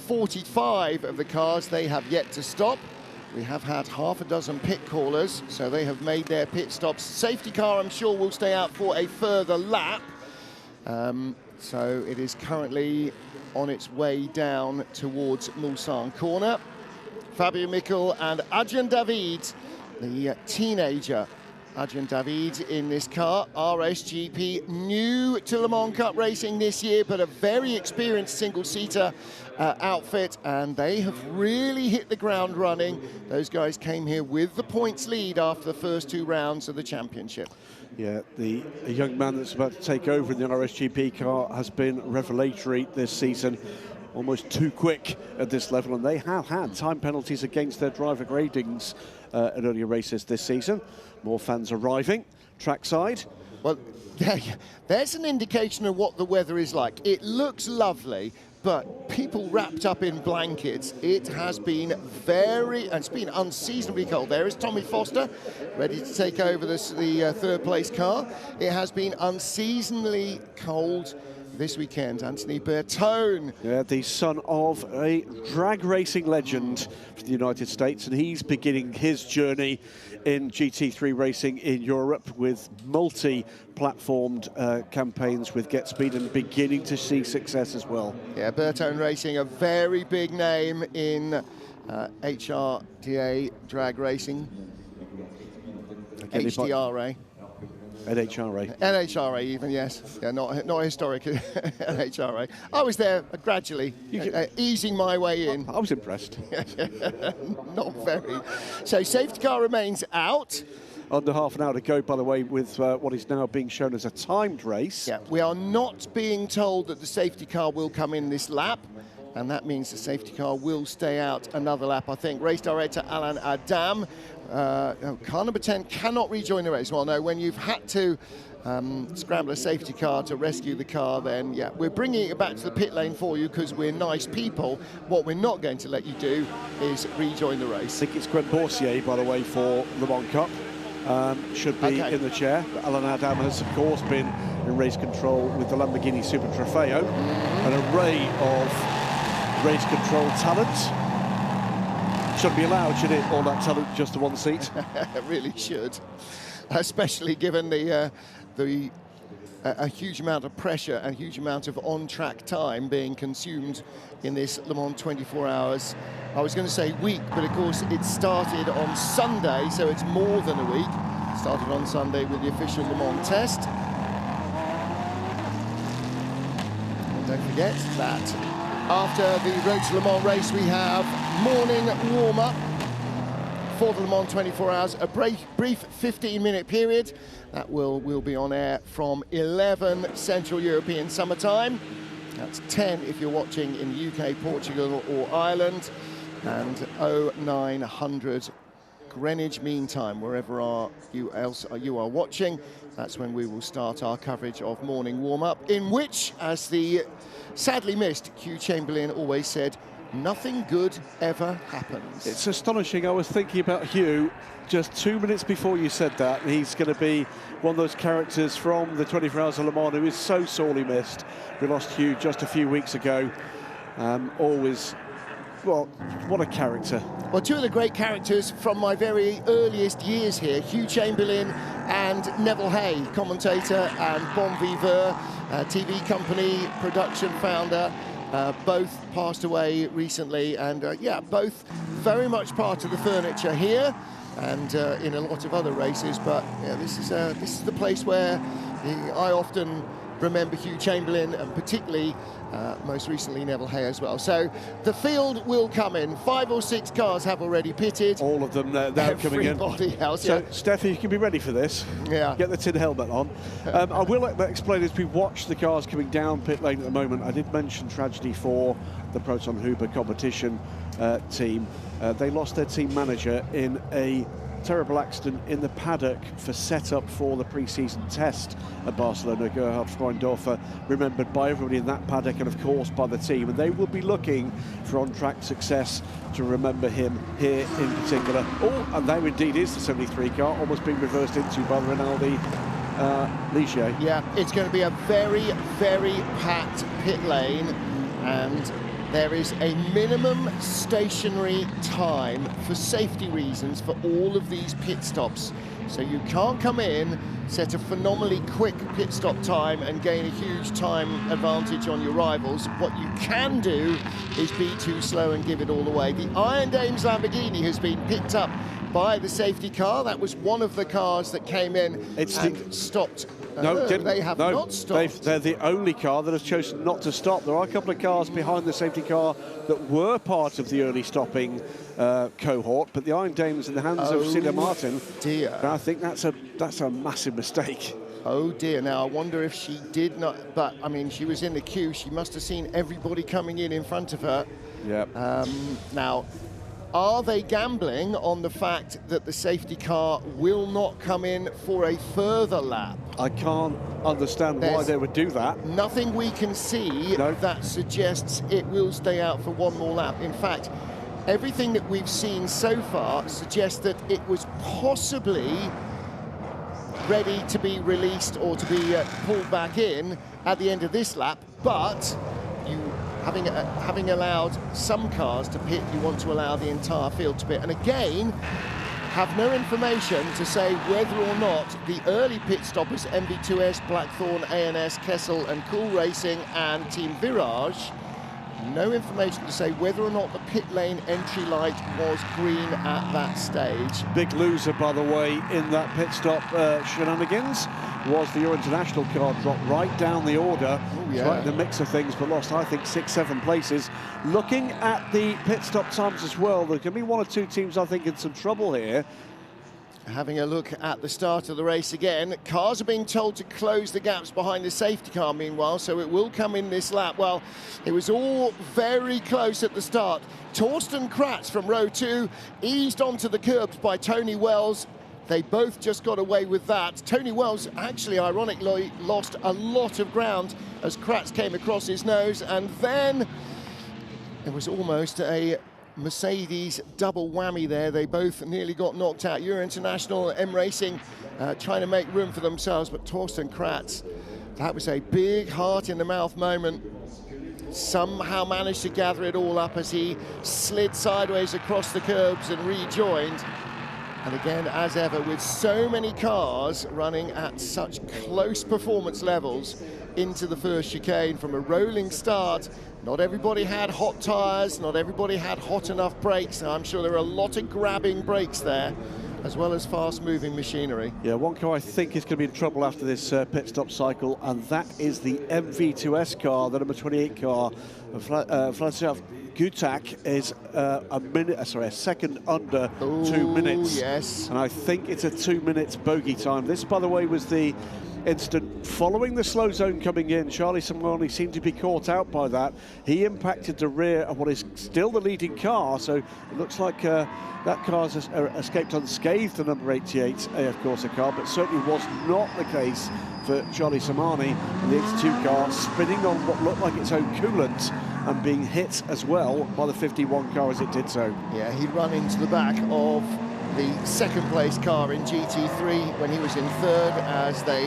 45 of the cars, they have yet to stop. We have had half a dozen pit callers, so they have made their pit stops. Safety car, I'm sure, will stay out for a further lap. So it is currently on its way down towards Mulsanne corner. Fabio Michel and Adrian David, the teenager Adrian David in this car. RSGP, new to Le Mans Cup racing this year, but a very experienced single-seater outfit, and they have really hit the ground running. Those guys came here with the points lead after the first 2 rounds of the championship. Yeah, a young man that's about to take over in the RSGP car has been revelatory this season. Almost too quick at this level, and they have had time penalties against their driver gradings at earlier races this season. More fans arriving trackside. Well, there's an indication of what the weather is like. It looks lovely, but people wrapped up in blankets. It has been it's been unseasonably cold. There is Tommy Foster, ready to take over the third place car. It has been unseasonably cold this weekend. Anthony Bertone. Yeah, the son of a drag racing legend from the United States, and he's beginning his journey in GT3 racing in Europe with multi-platformed campaigns with Get Speed, and beginning to see success as well. Yeah, Bertone Racing, a very big name in HRDA drag racing. HDRA. NHRA. NHRA even, yes. Yeah, not historic NHRA. I was there gradually, easing my way in. I was impressed. Not very. So safety car remains out. Under half an hour to go, by the way, with what is now being shown as a timed race. Yeah, we are not being told that the safety car will come in this lap, and that means the safety car will stay out another lap, I think. Race director Alain Adam. Car number 10 cannot rejoin the race. Well, no, when you've had to scramble a safety car to rescue the car, then yeah, we're bringing it back to the pit lane for you because we're nice people. What we're not going to let you do is rejoin the race. I think it's Gwen Boursier, by the way, for Le Mans Cup. Should be in the chair. But Alain Adam has, of course, been in race control with the Lamborghini Super Trofeo. An array of race control talent. Shouldn't be allowed, should it, all that talent just to one seat? It really should, especially given a huge amount of pressure and a huge amount of on-track time being consumed in this Le Mans 24 hours. I was going to say week, but of course it started on Sunday, so it's more than a week. It started on Sunday with the official Le Mans test. And don't forget that after the Road to Le Mans race, we have morning warm-up for the Le Mans 24 hours, a brief 15-minute period. That will be on air from 11 Central European Summer Time. That's 10 if you're watching in the UK, Portugal or Ireland, and 0900 Greenwich Mean Time, wherever you are watching. That's when we will start our coverage of morning warm-up, in which, as the sadly missed Hugh Chamberlain always said, nothing good ever happens. It's astonishing. I was thinking about Hugh just 2 minutes before you said that. He's going to be one of those characters from the 24 Hours of Le Mans who is so sorely missed. We lost Hugh just a few weeks ago. Always, well, what a character. Well, two of the great characters from my very earliest years here, Hugh Chamberlain and Neville Hay, commentator and Bon Viveur, TV company, production founder. Both passed away recently, and yeah, both very much part of the furniture here and in a lot of other races. But yeah, this is the place where I often remember Hugh Chamberlain, and particularly most recently Neville Hay as well. So the field will come in. 5 or 6 cars have already pitted. All of them now coming in. Everybody else. So, yeah. Steffi, you can be ready for this. Yeah. Get the tin helmet on. I will explain as we watch the cars coming down pit lane at the moment. I did mention tragedy for the Proton Hooper competition team. They lost their team manager in a terrible accident in the paddock for setup for the pre-season test at Barcelona. Gerhard Freundorfer, remembered by everybody in that paddock and of course by the team, and they will be looking for on-track success to remember him here in particular. Oh, and there indeed is the 73 car, almost being reversed into by the Rinaldi Ligier. Yeah, it's going to be a very, very packed pit lane, and there is a minimum stationary time for safety reasons for all of these pit stops. So you can't come in, set a phenomenally quick pit stop time and gain a huge time advantage on your rivals. What you can do is be too slow and give it all away. The Iron Dames Lamborghini has been picked up by the safety car. That was one of the cars that came in and stopped. No, they have not stopped. They're the only car that has chosen not to stop. There are a couple of cars behind the safety car that were part of the early stopping cohort, but the Iron Dames in the hands of Celia Martin. Dear. I think that's a massive mistake. Oh dear, now I wonder if she did not, but I mean, she was in the queue. She must have seen everybody coming in front of her. Yeah. Now, are they gambling on the fact that the safety car will not come in for a further lap? I can't understand why they would do that. Nothing we can see that suggests it will stay out for one more lap. In fact, everything that we've seen so far suggests that it was possibly ready to be released or to be pulled back in at the end of this lap, but you having allowed some cars to pit, you want to allow the entire field to pit. And again, have no information to say whether or not the early pit stoppers, MV2S, Blackthorn, ANS, Kessel and Cool Racing and Team Virage, no information to say whether or not the pit lane entry light was green at that stage. Big loser, by the way, in that pit stop shenanigans was the Euro International car, dropped right down the order. Oh, yeah. Right in the mix of things, but lost, I think, 6-7 places. Looking at the pit stop times as well, there can be one or two teams, I think, in some trouble here. Having a look at the start of the race again, cars are being told to close the gaps behind the safety car meanwhile, so it will come in this lap. Well, it was all very close at the start. Torsten Kratz from row 2 eased onto the curbs by Tony Wells. They both just got away with that. Tony Wells actually, ironically, lost a lot of ground as Kratz came across his nose, and then it was almost a Mercedes double whammy there. They both nearly got knocked out. Euro International, M Racing trying to make room for themselves, but Torsten Kratz, that was a big heart in the mouth moment. Somehow managed to gather it all up as he slid sideways across the curbs and rejoined. And again, as ever, with so many cars running at such close performance levels into the first chicane from a rolling start, not everybody had hot tyres, not everybody had hot enough brakes. I'm sure there are a lot of grabbing brakes there, as well as fast-moving machinery. Yeah, one car I think is going to be in trouble after this pit stop cycle, and that is the MV2S car, the number 28 car. Vladislav Gutak is a second under 2 minutes. Yes. And I think it's a 2 minutes bogey time. This, by the way, was the incident following the slow zone coming in. Charlie Simoni seemed to be caught out by that. He impacted the rear of what is still the leading car, so it looks like that car's escaped unscathed, the number 88 AF Corsa car, but certainly was not the case for Charlie Simoni and the 82 car, spinning on what looked like its own coolant and being hit as well by the 51 car as it did so. Yeah, he'd run into the back of the second place car in GT3 when he was in third, as they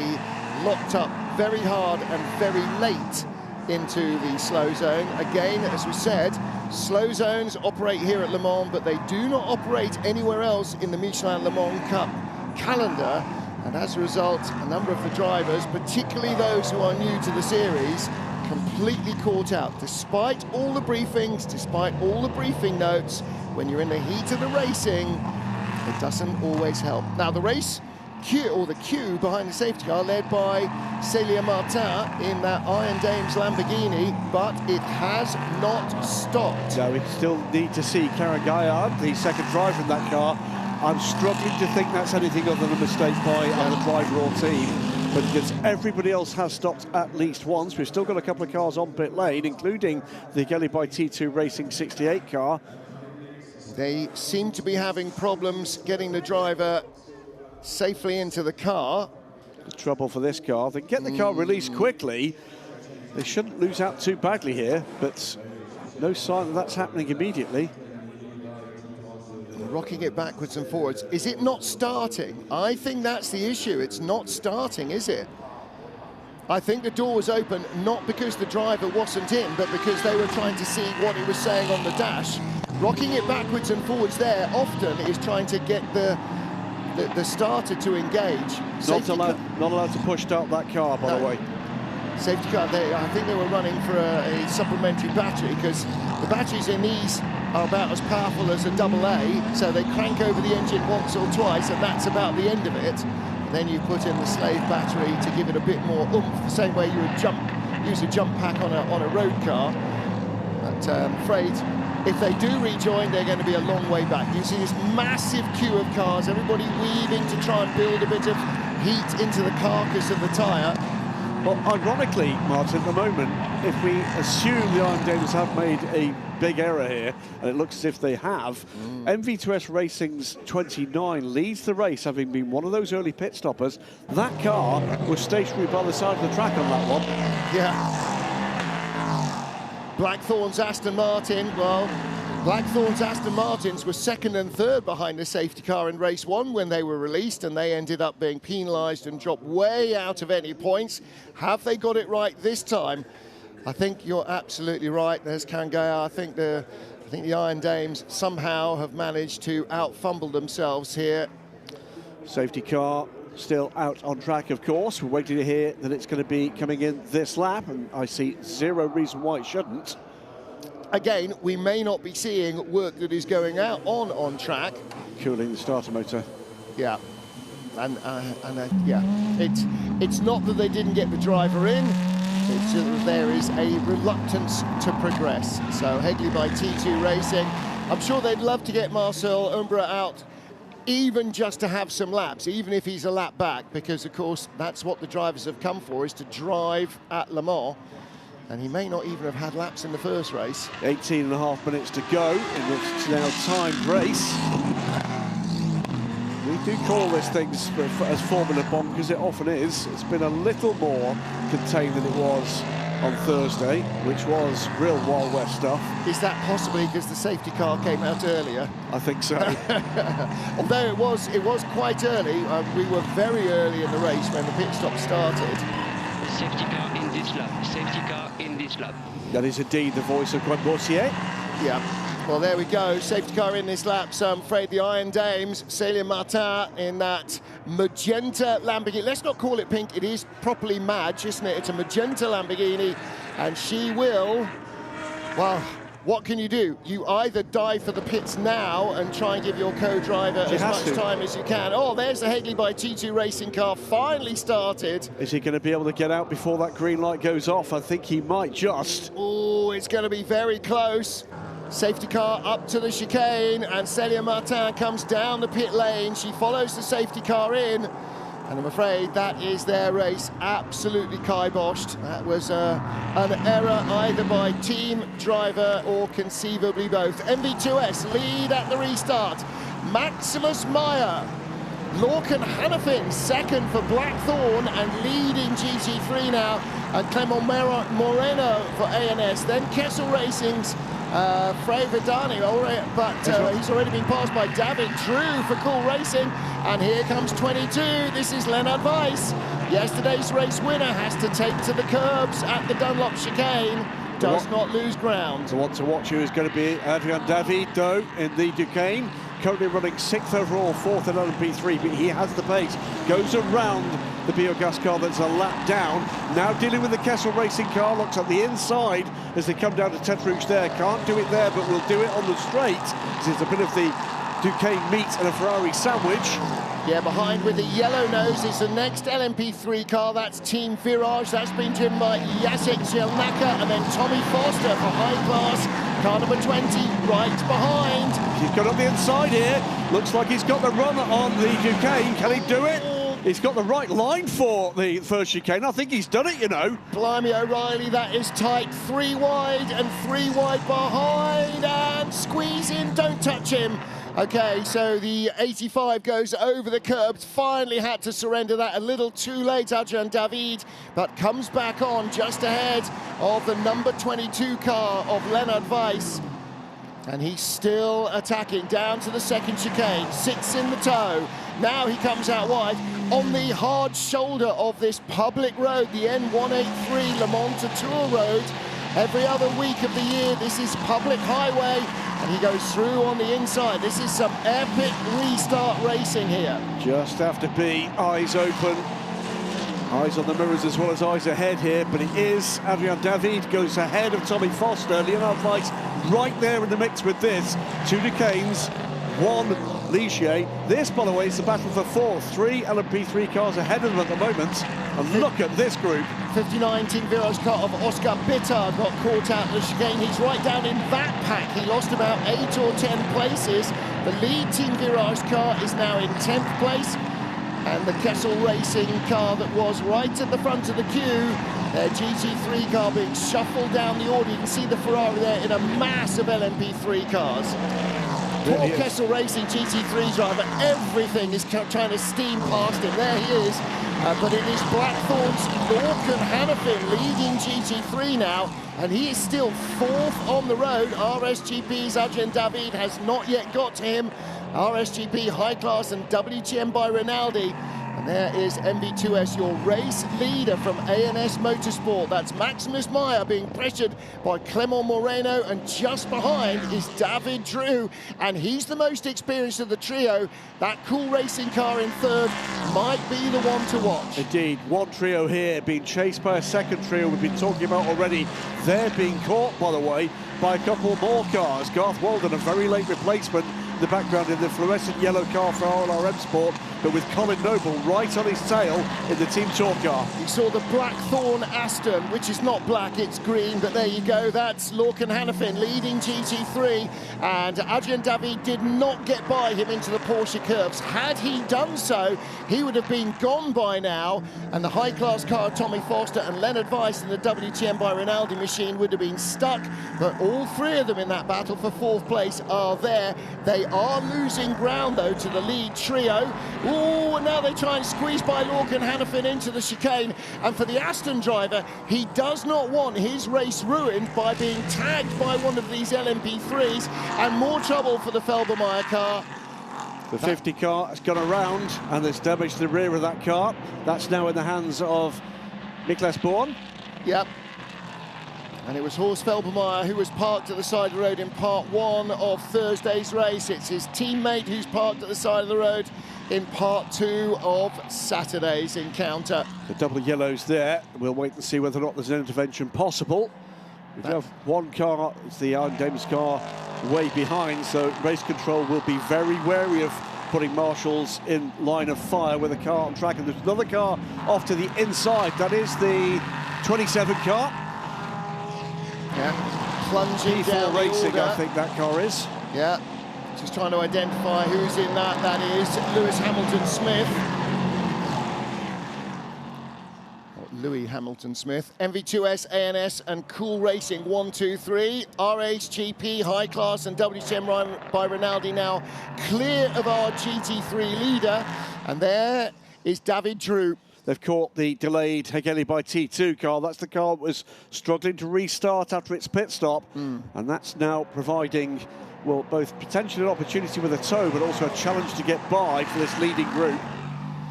locked up very hard and very late into the slow zone. Again, as we said, slow zones operate here at Le Mans, but they do not operate anywhere else in the Michelin Le Mans Cup calendar. And as a result, a number of the drivers, particularly those who are new to the series, completely caught out. Despite all the briefings, despite all the briefing notes, when you're in the heat of the racing, it doesn't always help. Now the race queue, or the queue behind the safety car, led by Celia Martin in that Iron Dames Lamborghini, but it has not stopped. No, we still need to see Karen Gaillard, the second driver in that car. I'm struggling to think that's anything other than a mistake by either driver or team, but because everybody else has stopped at least once. We've still got a couple of cars on pit lane, including the Gelly by T2 Racing 68 car. They seem to be having problems getting the driver safely into the car. The trouble for this car, they get the car released quickly. They shouldn't lose out too badly here, but no sign that that's happening immediately. Rocking it backwards and forwards. Is it not starting? I think that's the issue. It's not starting, is it? I think the door was open not because the driver wasn't in, but because they were trying to see what he was saying on the dash. Rocking it backwards and forwards there often is trying to get the starter to engage. Not allowed to push start that car, by the way. Safety car, I think they were running for a supplementary battery, because the batteries in these are about as powerful as a AA, so they crank over the engine once or twice, and that's about the end of it. Then you put in the slave battery to give it a bit more oomph, the same way you would use a jump pack on a road car. But I'm afraid if they do rejoin, they're going to be a long way back. You see this massive queue of cars, everybody weaving to try and build a bit of heat into the carcass of the tyre. Well, ironically, Martin, at the moment, if we assume the Iron Dames have made a big error here, and it looks as if they have, MV2S Racing's 29 leads the race, having been one of those early pit stoppers. That car was stationary by the side of the track on that one. Yeah. Blackthorn's Aston Martin, well, Blackthorn's Aston Martins were second and third behind the safety car in race one when they were released, and they ended up being penalised and dropped way out of any points. Have they got it right this time? I think you're absolutely right. There's Kangaya. I think the Iron Dames somehow have managed to out-fumble themselves here. Safety car still out on track, of course. We're waiting to hear that it's going to be coming in this lap, and I see zero reason why it shouldn't. Again, we may not be seeing work that is going out on track. Cooling the starter motor. Yeah, and yeah, it's not that they didn't get the driver in. It's just that there is a reluctance to progress. So Hegley by T2 Racing, I'm sure they'd love to get Marcel Umbra out, even just to have some laps, even if he's a lap back, because of course that's what the drivers have come for, is to drive at Le Mans. And he may not even have had laps in the first race. 18.5 minutes to go in this now timed race. We do call this thing as Formula Bomb, because it often is. It's been a little more contained than it was on Thursday, which was real Wild West stuff. Is that possibly because the safety car came out earlier? I think so. Although it was quite early. We were very early in the race when the pit stop started. Safety car in this lap, safety car in this lap. That is indeed the voice of Greg Boursier. Yeah, well, there we go. Safety car in this lap, so I'm afraid the Iron Dames, Célia Martin in that magenta Lamborghini. Let's not call it pink, it is properly Madge, isn't it? It's a magenta Lamborghini, and she will, well, what can you do? You either dive for the pits now and try and give your co-driver as much time as you can. Oh, there's the Hegley by T2 Racing car, finally started. Is he going to be able to get out before that green light goes off? I think he might just. Oh, it's going to be very close. Safety car up to the chicane, and Célia Martin comes down the pit lane. She follows the safety car in, and I'm afraid that is their race absolutely kiboshed. That was an error either by team, driver, or conceivably both. MV2S lead at the restart. Maximus Meyer, Lorcan Hannafin second for Blackthorn, and leading GT3 now, and Clement Moreno for ANS. Then Kessel Racing's Frey Vidani, but he's already been passed by David Drew for Cool Racing. And here comes 22, this is Leonard Weiss. Yesterday's race winner has to take to the curbs at the Dunlop chicane. Does not lose ground. The one to watch here is going to be Adrian David, though, in the Duquesne. Currently running 6th overall, 4th in LMP3, but he has the pace. Goes around the Biogas car that's a lap down. Now dealing with the Kessel Racing car, looks at the inside as they come down to Tête Rouge there. Can't do it there, but will do it on the straight. This is a bit of the Duquesne meat and a Ferrari sandwich. Yeah, behind with the yellow nose is the next LMP3 car. That's Team Virage. That's been driven by Jacek Zielnaka, and then Tommy Foster for high class. Car number 20 right behind. He's got on the inside here. Looks like he's got the run on the Duquesne. Can he do it? He's got the right line for the first chicane. I think he's done it, you know. Blimey O'Reilly, that is tight. 3 wide and 3 wide behind, and squeeze in, don't touch him. Okay, so the 85 goes over the curbs, finally had to surrender that a little too late, Adrian David, but comes back on just ahead of the number 22 car of Leonard Weiss. And he's still attacking down to the second chicane, sits in the toe. Now he comes out wide on the hard shoulder of this public road, the N183 Le Mans Tour Road. Every other week of the year, this is public highway, and he goes through on the inside. This is some epic restart racing here. Just have to be eyes open. Eyes on the mirrors as well as eyes ahead here, but it is Adrian David goes ahead of Tommy Foster. Leonard Weiss right there in the mix with this. 2 Duquesnes, 1 Ligier. This, by the way, is the battle for 4th. 3 LMP3 cars ahead of them at the moment. And look at this group. 59 Team Virage car of Oscar Bitter got caught out of the chicane. He's right down in that pack. He lost about 8 or 10 places. The lead Team Virage car is now in 10th place. And the Kessel Racing car that was right at the front of the queue, their GT3 car being shuffled down the order. You can see the Ferrari there in a mass of LMP3 cars. Poor Kessel Racing GT3 driver, everything is trying to steam past him. There he is. But it is Blackthorn's Lorcan Hannafin leading GT3 now, and he is still 4th on the road. RSGP's Adrian David has not yet got to him. RSGP High Class and WTM by Rinaldi. And there is MV2S, your race leader from ANS Motorsport. That's Maximus Meyer being pressured by Clement Moreno, and just behind is David Drew, and he's the most experienced of the trio. That Cool Racing car in 3rd might be the one to watch. Indeed, one trio here being chased by a second trio we've been talking about already. They're being caught, by the way, by a couple more cars. Garth Walden, a very late replacement in the background in the fluorescent yellow car for RLRM Sport, but with Colin Noble right on his tail in the Team Tour car. You saw the Blackthorn Aston, which is not black, it's green, but there you go. That's Lorcan Hannafin leading GT3, and Adrian David did not get by him into the Porsche curves. Had he done so, he would have been gone by now, and the high-class car of Tommy Foster and Leonard Weiss in the WTM by Rinaldi machine would have been stuck, but all 3 of them in that battle for 4th place are there. They are losing ground, though, to the lead trio. Oh, and now they try and squeeze by Lorcan Hannafin into the chicane. And for the Aston driver, he does not want his race ruined by being tagged by one of these LMP3s, and more trouble for the Felbermeyer car. The 50 car has gone around, and there's damage to the rear of that car. That's now in the hands of Niklas Born. Yep. And it was Horst Felbermeyer who was parked at the side of the road in part 1 of Thursday's race. It's his teammate who's parked at the side of the road in part 2 of Saturday's encounter. The double yellows there. We'll wait and see whether or not there's an intervention possible. We do have one car, it's the Iron Dames car, way behind, so race control will be very wary of putting marshals in line of fire with a car on track. And there's another car off to the inside. That is the 27 car. Yeah, plunging down Racing, the order. I think that car is. Yeah, just trying to identify who's in that. That is Lewis Hamilton Smith. Louis Hamilton Smith. MV2S, ANS and Cool Racing 1, 2, 3. RHGP, High Class and WTM by Rinaldi now clear of our GT3 leader. And there is David Drew. They've caught the delayed Hegeli by T2 car. That's the car that was struggling to restart after its pit stop. And that's now providing, well, both potentially an opportunity with a tow, but also a challenge to get by for this leading group.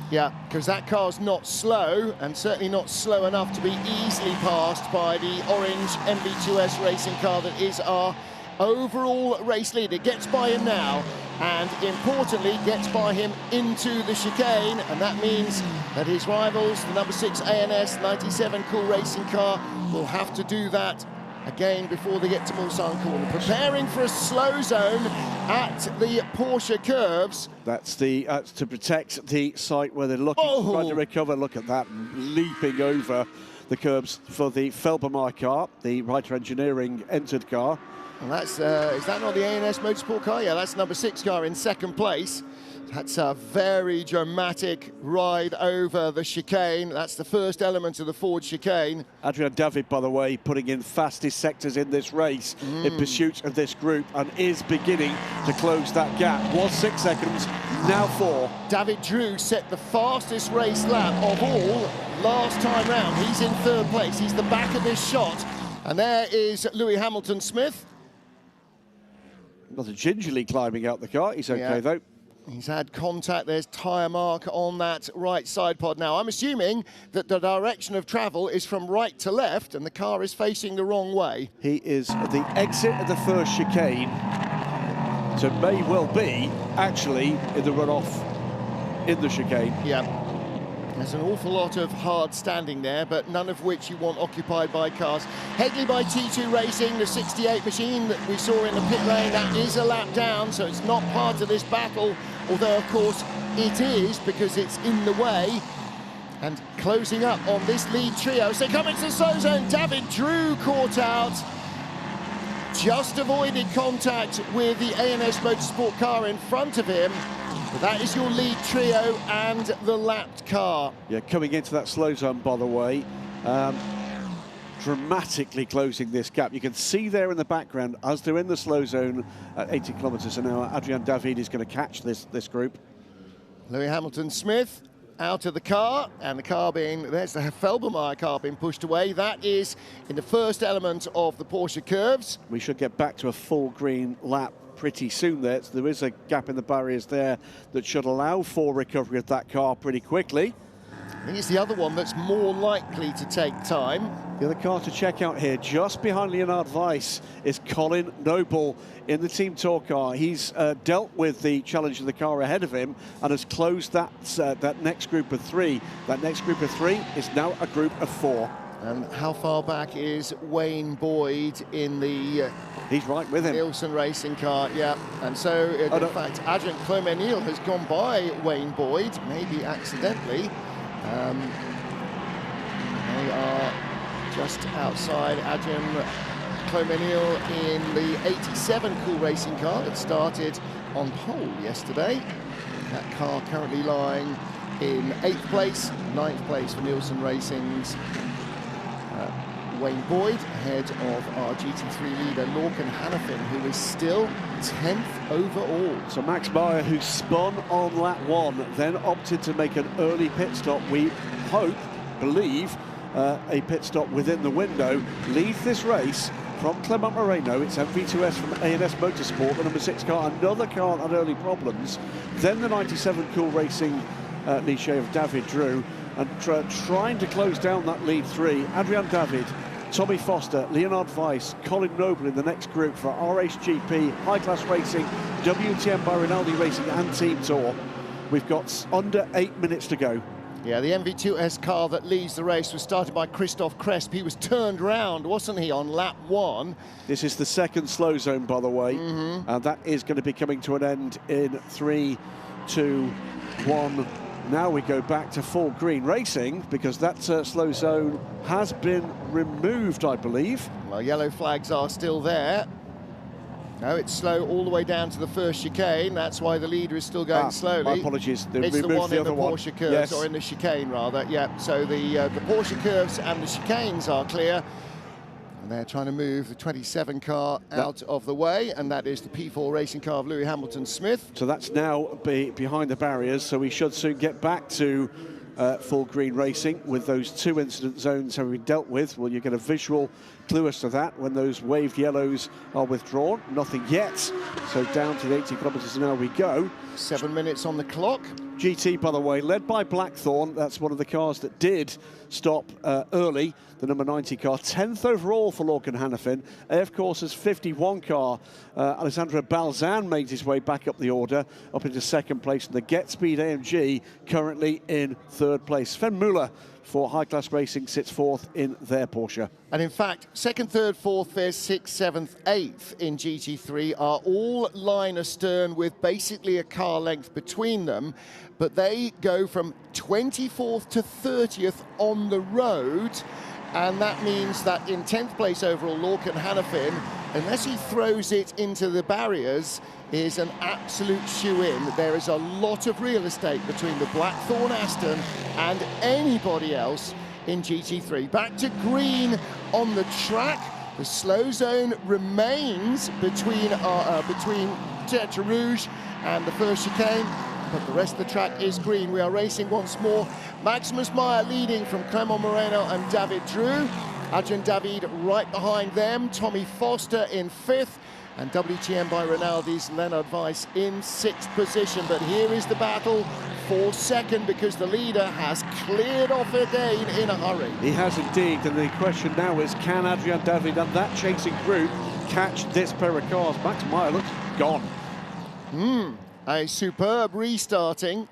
Yeah, because that car's not slow, and certainly not slow enough to be easily passed by the orange MV2S racing car that is our overall race leader. Gets by him now, and importantly gets by him into the chicane, and that means that his rivals, the number 6 ANS 97 Cool Racing car, will have to do that again before they get to Mulsanne corner. Preparing for a slow zone at the Porsche curves. That's the to protect the site where they're looking trying to recover. Look at that, leaping over the curbs for the Felbermeyer car, the Reiter Engineering entered car. And that's, is that not the ANS Motorsport car? Yeah, that's number 6 car in 2nd place. That's a very dramatic ride over the chicane. That's the first element of the forward chicane. Adrian David, by the way, putting in fastest sectors in this race in pursuit of this group and is beginning to close that gap. Was 6 seconds, now 4. David Drew set the fastest race lap of all last time round. He's in 3rd place. He's the back of this shot. And there is Lewis Hamilton-Smith. Not gingerly climbing out the car. He's okay, though. He's had contact. There's tyre mark on that right side pod. Now, I'm assuming that the direction of travel is from right to left and the car is facing the wrong way. He is at the exit of the first chicane, so may well be actually in the runoff in the chicane. Yeah. There's an awful lot of hard standing there, but none of which you want occupied by cars. Headley by T2 Racing, the 68 machine that we saw in the pit lane, that is a lap down, so it's not part of this battle, although of course it is because it's in the way. And closing up on this lead trio, so they come into the slow zone. David Drew caught out, just avoided contact with the A&S Motorsport car in front of him. But that is your lead trio and the lapped car. Yeah, coming into that slow zone, by the way, dramatically closing this gap. You can see there in the background, as they're in the slow zone at 80 kilometres an hour, Adrian David is going to catch this group. Lewis Hamilton-Smith out of the car, and the car there's the Felbermeyer car being pushed away. That is in the first element of the Porsche curves. We should get back to a full green lap pretty soon there. So there is a gap in the barriers there that should allow for recovery of that car pretty quickly. I think it's the other one that's more likely to take time. The other car to check out here, just behind Leonard Weiss, is Colin Noble in the Team Tour car. He's dealt with the challenge of the car ahead of him and has closed that next group of 3. That next group of 3 is now a group of 4. And how far back is Wayne Boyd in the he's right with him. Nielsen Racing car, yeah. And so, in fact, Adrian Clomenil has gone by Wayne Boyd, maybe accidentally. They are just outside Adrian Clomenil in the 87 Cool Racing car that started on pole yesterday. That car currently lying in 8th place, 9th place for Nielsen Racing's Wayne Boyd, ahead of our GT3 leader Lorcan Hannafin, who is still 10th overall. So Max Meyer, who spun on lap 1, then opted to make an early pit stop. We believe, a pit stop within the window, leads this race from Clement Moreno. It's MV2S from A&S Motorsport, the number 6 car. Another car had early problems. Then the 97 Cool Racing niche of David Drew, and trying to close down that lead 3. Adrian David, Tommy Foster, Leonard Weiss, Colin Noble in the next group for RHGP, High Class Racing, WTM by Rinaldi Racing and Team Tour. We've got under 8 minutes to go. Yeah, the MV2S car that leads the race was started by Christoph Cresp. He was turned round, wasn't he, on lap 1? This is the second slow zone, by the way, and that is going to be coming to an end in 3, 2, 1. Now we go back to full green racing because that slow zone has been removed, I believe. Well, yellow flags are still there. No, it's slow all the way down to the first chicane. That's why the leader is still going slowly. My apologies. It's the one in the Porsche curves, yes. or in the chicane, rather. Yeah, so the Porsche curves and the chicanes are clear. And they're trying to move the 27 car out of the way, and that is the P4 racing car of Lewis Hamilton-Smith. So that's now behind the barriers, so we should soon get back to full green racing with those 2 incident zones having been dealt with. Well, you get a visual clue as to that when those waved yellows are withdrawn. Nothing yet, so down to the 80 kilometres an hour we go. 7 minutes on the clock. GT, by the way, led by Blackthorn. That's one of the cars that did stop early, the number 90 car. 10th overall for Lorcan Hannafin. AF Corsa's 51 car, Alessandro Balzan made his way back up the order, up into 2nd place. And the Get Speed AMG currently in 3rd place. Sven Muller for High Class Racing sits 4th in their Porsche. And in fact, 2nd, 3rd, 4th, 5th, 6th, 7th, 8th in GT3 are all line astern with basically a car length between them, but they go from 24th to 30th on the road, and that means that in 10th place overall, Lorcan Hannafin, unless he throws it into the barriers, is an absolute shoe-in. There is a lot of real estate between the Blackthorn Aston and anybody else in GT3. Back to green on the track. The slow zone remains between Tete Rouge and the first chicane, but the rest of the track is green. We are racing once more. Maximus Meyer leading from Clement Moreno and David Drew. Adrian David right behind them. Tommy Foster in 5th. And WTM by Rinaldi's Leonard Weiss in 6th position. But here is the battle for 2nd, because the leader has cleared off again in a hurry. He has indeed, and the question now is, can Adrian David and that chasing group catch this pair of cars? Max Meyer looks gone. A superb restarting.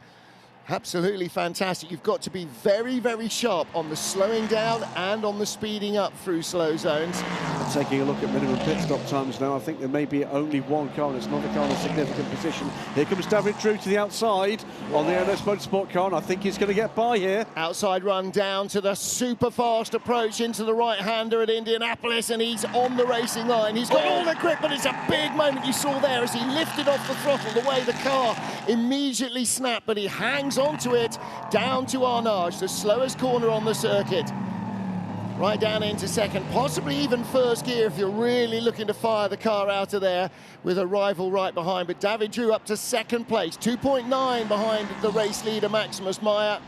Absolutely fantastic. You've got to be very, very sharp on the slowing down and on the speeding up through slow zones. And taking a look at minimum pit stop times now, I think there may be only one car, and it's not a car in a significant position. Here comes David Drew to the outside on the NS Motorsport car, and I think he's going to get by here. Outside run down to the super fast approach into the right-hander at Indianapolis, and he's on the racing line. He's got all the grip, but it's a big moment you saw there as he lifted off the throttle, the way the car immediately snapped, but he hangs onto it down to Arnage, the slowest corner on the circuit. Right down into 2nd, possibly even 1st gear if you're really looking to fire the car out of there with a rival right behind. But David Drew up to 2nd place, 2.9 behind the race leader Maximus Meyer.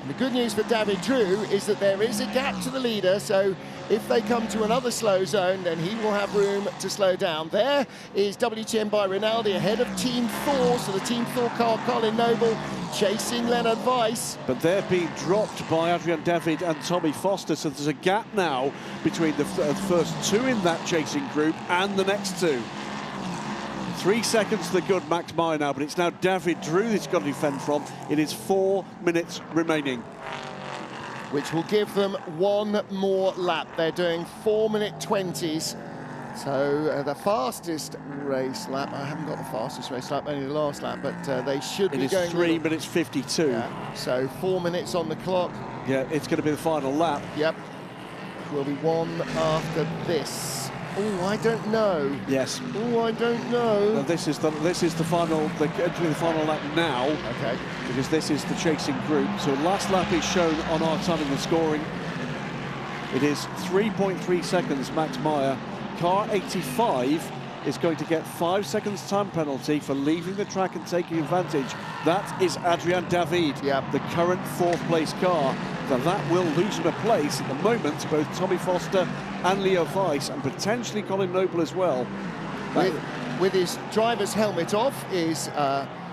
And the good news for David Drew is that there is a gap to the leader, so if they come to another slow zone, then he will have room to slow down. There is WTM by Rinaldi ahead of Team Thor, so the Team Thor car, Colin Noble, chasing Leonard Weiss. But they're being dropped by Adrian David and Tommy Foster, so there's a gap now between the first 2 in that chasing group and the next 2. 3 seconds to the good Max Meyer now, but it's now David Drew that's got to defend from. It is 4 minutes remaining. Which will give them 1 more lap. They're doing 4-minute 20s. So the fastest race lap, I haven't got the fastest race lap, only the last lap, but they should be going... It is 3 minutes 52. Yeah, so 4 minutes on the clock. Yeah, it's going to be the final lap. Yep. Will be one after this. Oh, I don't know. Yes. Oh, I don't know. Now, this is the final, entering the final lap now. Okay. Because this is the chasing group. So last lap is shown on our time in the scoring. It is 3.3 seconds, Max Meyer. Car 85 is going to get 5 seconds time penalty for leaving the track and taking advantage. That is Adrian David, the current 4th place car. Now that will lose him a place at the moment, both Tommy Foster and Leo Weiss, and potentially Colin Noble as well. With his driver's helmet off is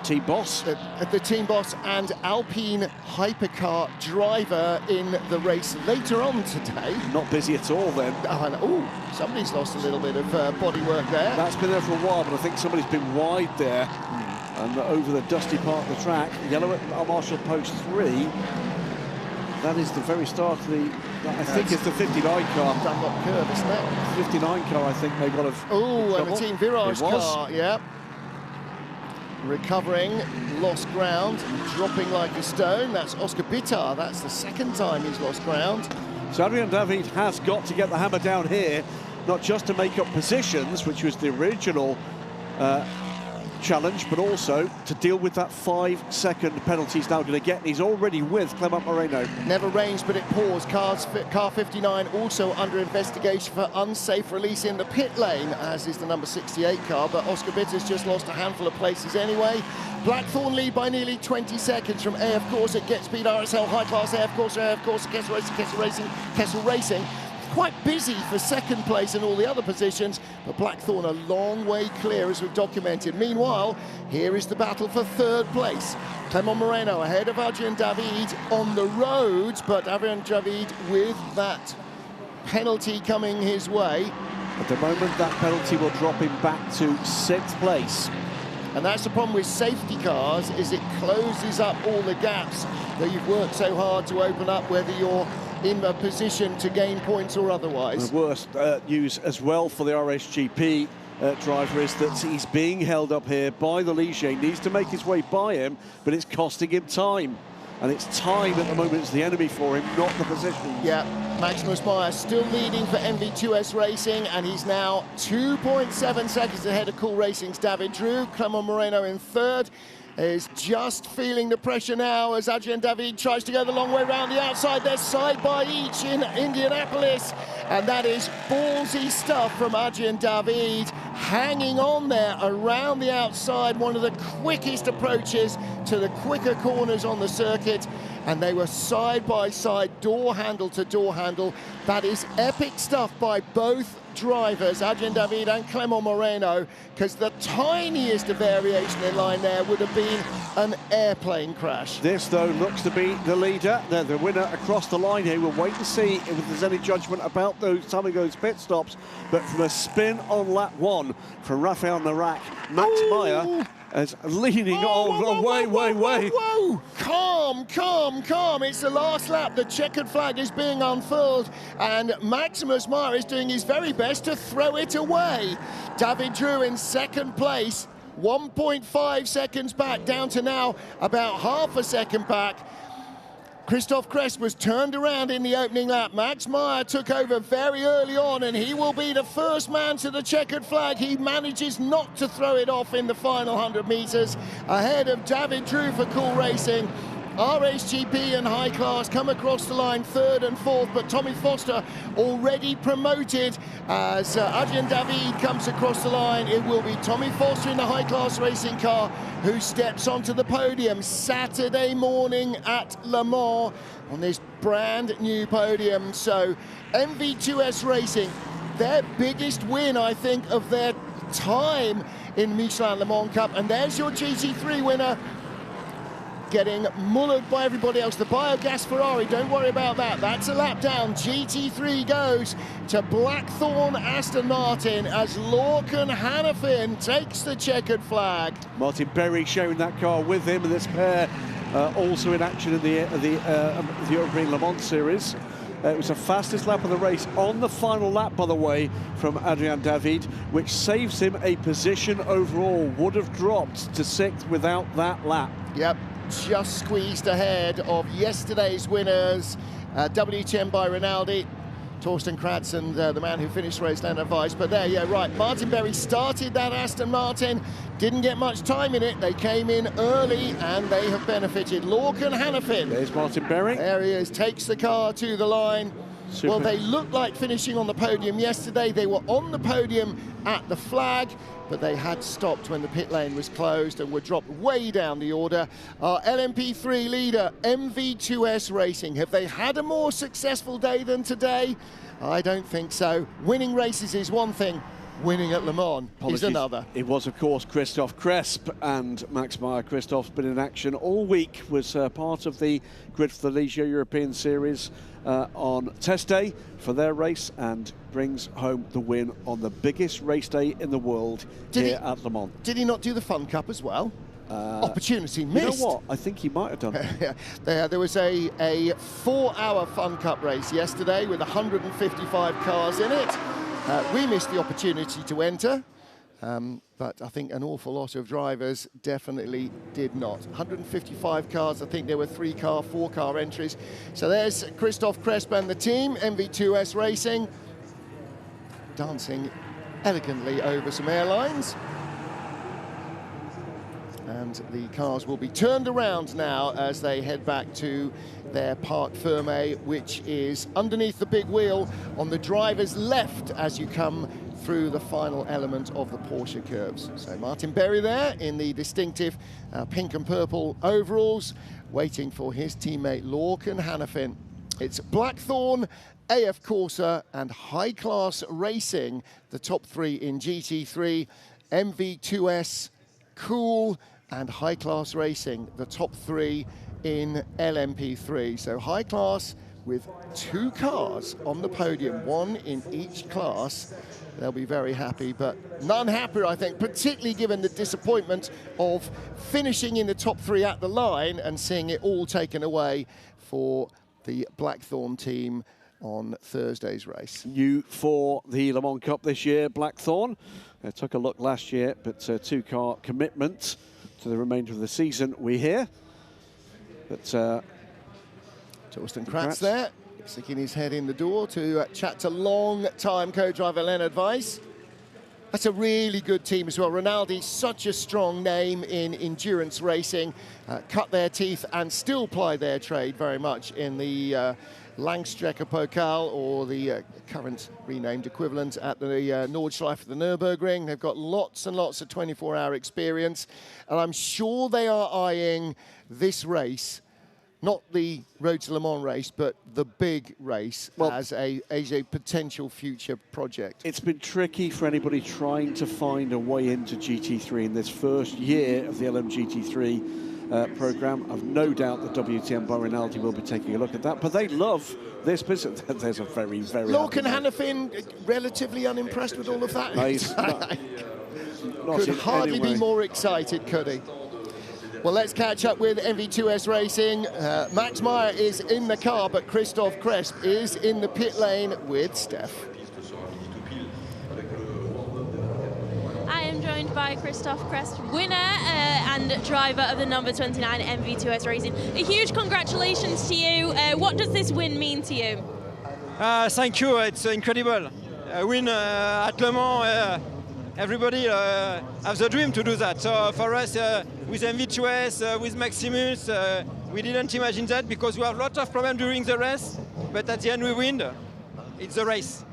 Team Boss. The Team Boss and Alpine hypercar driver in the race later on today. Not busy at all then. Oh, somebody's lost a little bit of bodywork there. That's been there for a while, but I think somebody's been wide there. And over the dusty part of the track, yellow at Marshall Post 3. That is the very start of the... I think it's the 59 car. Dunlop curve, isn't it? 59 car, I think, may well have... Oh, and the Team Virage car, yeah. Recovering, lost ground, dropping like a stone. That's Oscar Bitar. That's the 2nd time he's lost ground. So Adrian David has got to get the hammer down here, not just to make up positions, which was the original challenge, but also to deal with that 5-second penalty he's now going to get. He's already with Clement Moreno. Never rains, but it pours. Car 59 also under investigation for unsafe release in the pit lane, as is the number 68 car, but Oscar Bitter's just lost a handful of places anyway. Blackthorn lead by nearly 20 seconds from AF Corsa, Get Speed, RSL, High Class, AF Corsa, Kessel Racing. Quite busy for 2nd place and all the other positions, but Blackthorn a long way clear, as we've documented. Meanwhile, here is the battle for 3rd place. Clement Moreno ahead of Adrian David on the roads, but Adrian David with that penalty coming his way. At the moment, that penalty will drop him back to 6th place. And that's the problem with safety cars, is it closes up all the gaps that you've worked so hard to open up, whether you're in a position to gain points or otherwise. The worst news as well for the RSGP driver is that he's being held up here by the Ligier. He needs to make his way by him, but it's costing him time. and it's time at the moment is the enemy for him, not the position. Yeah, Maximus Meyer still leading for MV2S Racing, and he's now 2.7 seconds ahead of Cool Racing's David Drew. Clement Moreno in third is just feeling the pressure now as Adrian David tries to go the long way around the outside. They're side by each in Indianapolis, and that is ballsy stuff from Adrian David, hanging on there around the outside, one of the quickest approaches to the quicker corners on the circuit, and they were side by side, door handle to door handle. That is epic stuff by both drivers, Adrian David and Clement Moreno, because the tiniest of variation in line there would have been an airplane crash. This, though, looks to be the leader. They're the winner across the line here. We'll wait and see if there's any judgment about those timing those pit stops. But from a spin on lap 1 from Rafael Narak, Max Meyer is leaning on way. Whoa. Calm. It's the last lap. The checkered flag is being unfurled, and Maximus Meyer is doing his very best to throw it away. David Drew in second place, 1.5 seconds back, down to now about half a second back. Christophe Crest was turned around in the opening lap. Max Meyer took over very early on, and he will be the first man to the checkered flag. He manages not to throw it off in the final 100 meters, ahead of David Drew for Cool Racing. RHGP and High Class come across the line third and fourth, but Tommy Foster already promoted as Adrian David comes across the line. It will be Tommy Foster in the High Class racing car who steps onto the podium Saturday morning at Le Mans on this brand new podium. So MV2S Racing, their biggest win, I think, of their time in Michelin Le Mans Cup, and there's your GT3 winner, getting mullered by everybody else. The biogas Ferrari, don't worry about that. That's a lap down. GT3 goes to Blackthorn Aston Martin as Lorcan Hannafin takes the checkered flag. Martin Berry sharing that car with him, and this pair also in action in the European Le Mans Series. It was the fastest lap of the race on the final lap, by the way, from Adrian David, which saves him a position overall. Would have dropped to 6th without that lap. Yep. Just squeezed ahead of yesterday's winners, WTM by Rinaldi, Torsten Kratz, and the man who finished the race, Leonard Weiss. But there, yeah, right, Martin Berry started that Aston Martin, didn't get much time in it. They came in early, and they have benefited. Lorcan Hannafin. There's Martin Berry. There he is, takes the car to the line. Super. Well, they looked like finishing on the podium yesterday. They were on the podium at the flag, but they had stopped when the pit lane was closed and were dropped way down the order. Our LMP3 leader, MV2S Racing, have they had a more successful day than today? I don't think so. Winning races is one thing, winning at Le Mans is another. It was, of course, Christophe Cresp and Max Meyer. Christophe's been in action all week, was part of the grid for the Ligier European Series on test day for their race, and brings home the win on the biggest race day in the world here at Le Mans. Did he not do the Fun Cup as well? Opportunity missed. You know what? I think he might have done it. There was a 4-hour Fun Cup race yesterday with 155 cars in it. We missed the opportunity to enter, but I think an awful lot of drivers definitely did not. 155 cars, I think there were 3-car, 4-car entries. So there's Christophe Cresp and the team, MV2S Racing, dancing elegantly over some airlines. And the cars will be turned around now as they head back to their Parc Fermé, which is underneath the big wheel on the driver's left as you come through the final element of the Porsche curves. So Martin Berry there in the distinctive pink and purple overalls, waiting for his teammate Lorcan Hannafin. It's Blackthorn, AF Corsa and High Class Racing, the top 3 in GT3, MV2S, Cool and High Class Racing, the top 3 in LMP3. So High Class with 2 cars on the podium, 1 in each class. They'll be very happy, but none happier, I think, particularly given the disappointment of finishing in the top 3 at the line and seeing it all taken away for the Blackthorn team on Thursday's race. New for the Le Mans Cup this year, Blackthorn. Took a look last year, but 2-car commitment to the remainder of the season, we hear. But Torsten Kratz there, sticking his head in the door to chat to long-time co-driver Leonard Weiss. That's a really good team as well. Rinaldi, such a strong name in endurance racing, cut their teeth and still ply their trade very much in the Langstrecke Pokal, or the current renamed equivalent at the Nordschleife of the Nürburgring. They've got lots and lots of 24-hour experience, and I'm sure they are eyeing this race, not the Road to Le Mans race, but the big race, as a potential future project. It's been tricky for anybody trying to find a way into GT3 in this first year of the LMGT3 program. I've no doubt that WTM by Rinaldi will be taking a look at that, but they love this business. There's a very, very... Lorcan Hannafin, relatively unimpressed with all of that. Nice. Could hardly be more excited, could he? Well, let's catch up with MV2S Racing. Max Meyer is in the car, but Christoph Cresp is in the pit lane with Steph. I am joined by Christoph Cresp, winner and driver of the number 29 MV2S Racing. A huge congratulations to you. What does this win mean to you? Thank you, it's incredible. A win at Le Mans, everybody has the dream to do that. So for us, with MV2S, with Maximus, we didn't imagine that because we have a lot of problems during the race, but at the end we win. It's the race.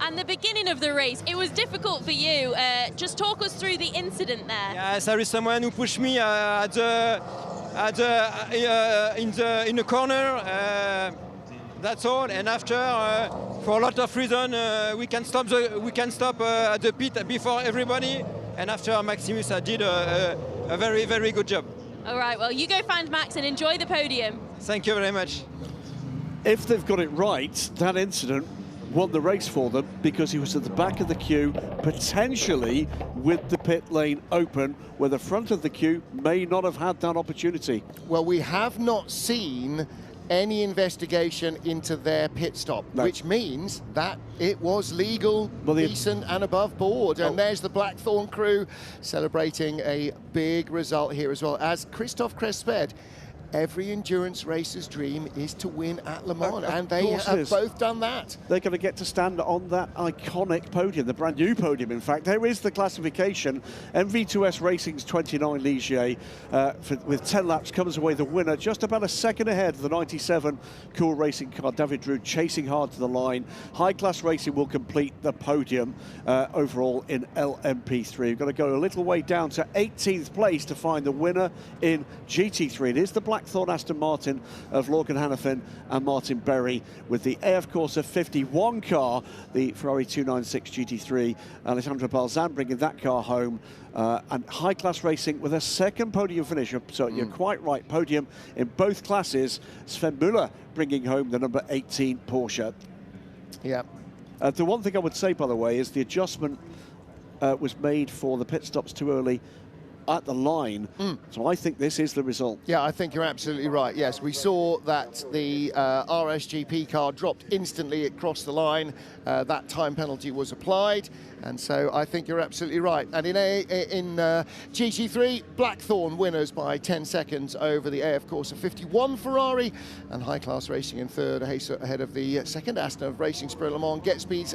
And the beginning of the race, it was difficult for you. Just talk us through the incident there. Yes, there is someone who pushed me in the corner. That's all. And after, for a lot of reasons, we can stop at the pit before everybody. And after, Maximus did a very, very good job. All right. Well, you go find Max and enjoy the podium. Thank you very much. If they've got it right, that incident won the race for them because he was at the back of the queue, potentially with the pit lane open, where the front of the queue may not have had that opportunity. Well, we have not seen any investigation into their pit stop, which means that it was legal, decent and above board. And there's the Blackthorn crew celebrating a big result here as well. As Christoph Cresp said, every endurance racer's dream is to win at Le Mans, and they have both done that. They're going to get to stand on that iconic podium, the brand new podium, in fact. There is the classification. MV2S Racing's 29 Ligier, with 10 laps, comes away the winner, just about a second ahead of the 97 Cool Racing car. David Drew chasing hard to the line. High Class Racing will complete the podium overall in LMP3. We've got to go a little way down to 18th place to find the winner in GT3. It is the Blackthorn Aston Martin of Lorcan Hannafin and Martin Berry, with the AF Corsa 51 car, the Ferrari 296 GT3. Alessandro Balzan bringing that car home, and High Class Racing with a second podium finish. So you're quite right, podium in both classes. Sven Müller bringing home the number 18 Porsche. Yeah. The one thing I would say, by the way, is the adjustment was made for the pit stops too early at the line. So I think this is the result. Yeah, I think you're absolutely right. Yes, we saw that the RSGP car dropped instantly across the line. That time penalty was applied, and so I think you're absolutely right. And in GT3, Blackthorn winners by 10 seconds over the AF Corsa 51 Ferrari, and High Class Racing in third, ahead of the second Aston of Racing Spirit Le Mans. Getspeed's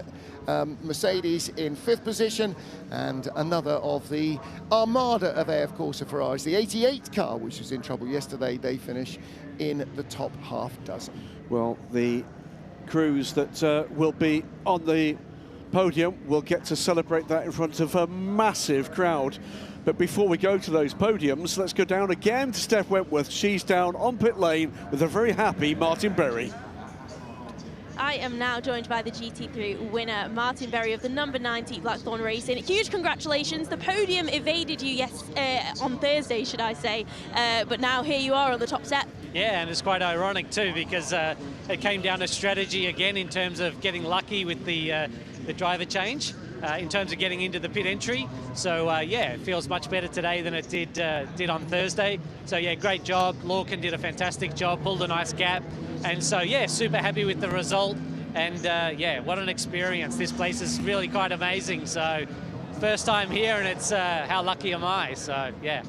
Mercedes in fifth position, and another of the armada of AF Corsa Ferraris, the 88 car, which was in trouble yesterday. They finish in the top half dozen. Well, the crews that will be on the podium will get to celebrate that in front of a massive crowd. But before we go to those podiums, let's go down again to Steph Wentworth. She's down on pit lane with a very happy Martin Berry. I am now joined by the GT3 winner, Martin Berry of the number 90 Blackthorn Racing. Huge congratulations. The podium evaded you on Thursday, should I say, but now here you are on the top step. Yeah, and it's quite ironic too, because it came down to strategy again in terms of getting lucky with the driver change, in terms of getting into the pit entry. So yeah, it feels much better today than it did on Thursday. So yeah, great job. Lorcan did a fantastic job, pulled a nice gap. And so, yeah, super happy with the result. And, yeah, what an experience. This place is really quite amazing. So, first time here, and it's how lucky am I? So, yeah.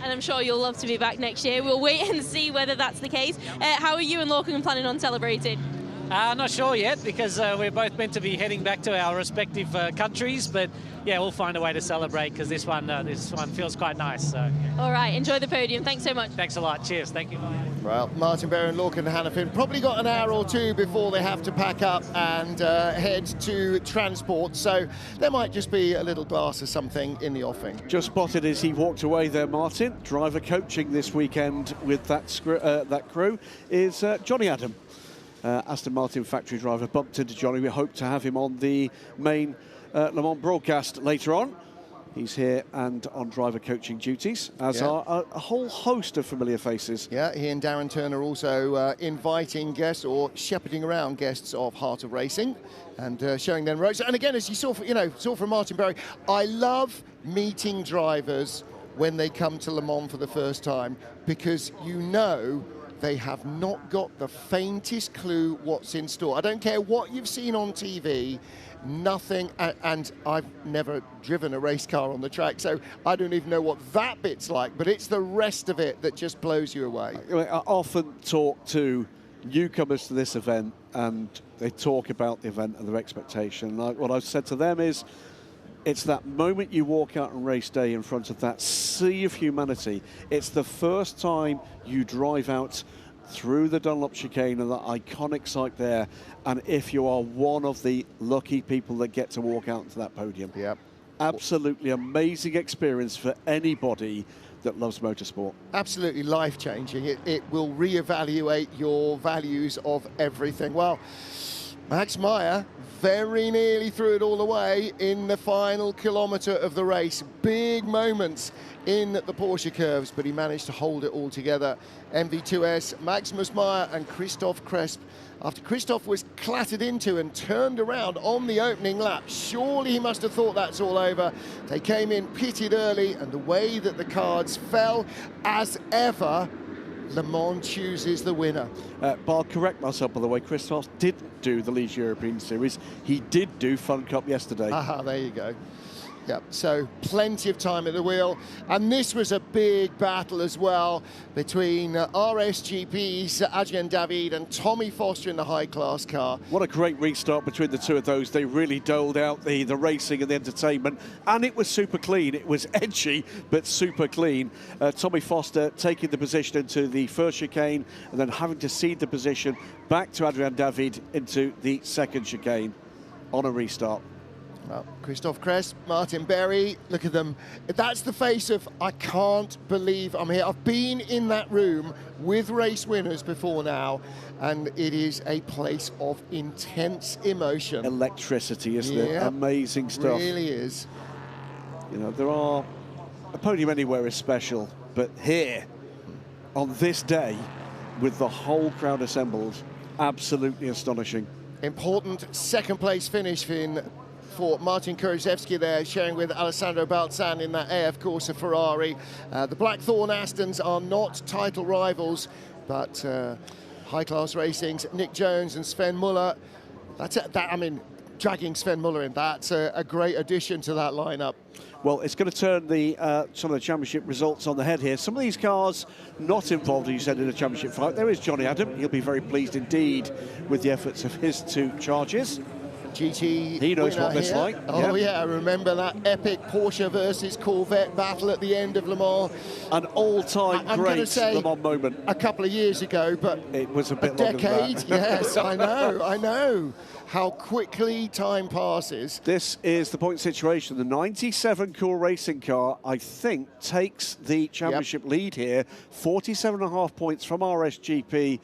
And I'm sure you'll love to be back next year. We'll wait and see whether that's the case. How are you and Lorcan planning on celebrating? Not sure yet, because we're both meant to be heading back to our respective countries, but yeah, we'll find a way to celebrate, because this one feels quite nice. So. All right, enjoy the podium. Thanks so much. Thanks a lot. Cheers. Thank you. Well, Martin Berry and Lorcan Hannafin probably got an hour or two before they have to pack up and head to transport, so there might just be a little glass of something in the offing. Just spotted as he walked away there, Martin. Driver coaching this weekend with that crew is Johnny Adam. Aston Martin factory driver. Bumped into Johnny. We hope to have him on the main Le Mans broadcast later on. He's here and on driver coaching duties, as are a whole host of familiar faces. Yeah, he and Darren Turner also inviting guests or shepherding around guests of Heart of Racing and showing them roads. And again, as you saw, saw from Martin Berry, I love meeting drivers when they come to Le Mans for the first time, because you know they have not got the faintest clue what's in store. I don't care what you've seen on TV, nothing, and I've never driven a race car on the track, so I don't even know what that bit's like, but it's the rest of it that just blows you away. I often talk to newcomers to this event, and they talk about the event and their expectation. What I've said to them is, it's that moment you walk out on race day in front of that sea of humanity. It's the first time you drive out through the Dunlop chicane and that iconic site there. And if you are one of the lucky people that get to walk out into that podium, absolutely amazing experience for anybody that loves motorsport. Absolutely life-changing. It will reevaluate your values of everything. Well, Max Meyer very nearly threw it all away in the final kilometre of the race. Big moments in the Porsche curves, but he managed to hold it all together. MV2S, Maximus Meyer and Christoph Cresp. After Christoph was clattered into and turned around on the opening lap, surely he must have thought that's all over. They came in pitted early, and the way that the cards fell, as ever, Le Mans chooses the winner. But I'll correct myself, by the way. Christoph didn't do the Leeds European Series. He did do Fun Cup yesterday. Aha, there you go. Yep, so plenty of time at the wheel. And this was a big battle as well between RSGP's Adrien David and Tommy Foster in the high-class car. What a great restart between the two of those. They really doled out the racing and the entertainment, and it was super clean. It was edgy, but super clean. Tommy Foster taking the position into the first chicane and then having to cede the position back to Adrien David into the second chicane on a restart. Well, Christoph Cresp, Martin Berry, look at them. That's the face of, I can't believe I'm here. I've been in that room with race winners before now, and it is a place of intense emotion. Electricity, isn't it? Amazing stuff. It really is. You know, there are, a podium anywhere is special, but here, on this day, with the whole crowd assembled, absolutely astonishing. Important second place finish for Martin Kurzewski there, sharing with Alessandro Balzan in that AF Corsa Ferrari. The Blackthorn Astons are not title rivals, but high-class racing's Nick Jones and Sven Muller. I mean, dragging Sven Muller in, that's a great addition to that lineup. Well, it's going to turn some of the championship results on the head here. Some of these cars not involved, as you said, in a championship fight. There is Johnny Adam. He'll be very pleased indeed with the efforts of his two charges. GT he knows what this is like. Oh yeah, remember that epic Porsche versus Corvette battle at the end of Le Mans. An all-time great Le Mans moment. A couple of years ago, but it was a bit longer longer than that. Yes, I know. How quickly time passes. This is the point situation. The 97 Cool Racing car, I think, takes the championship lead here. 47.5 points from RSGP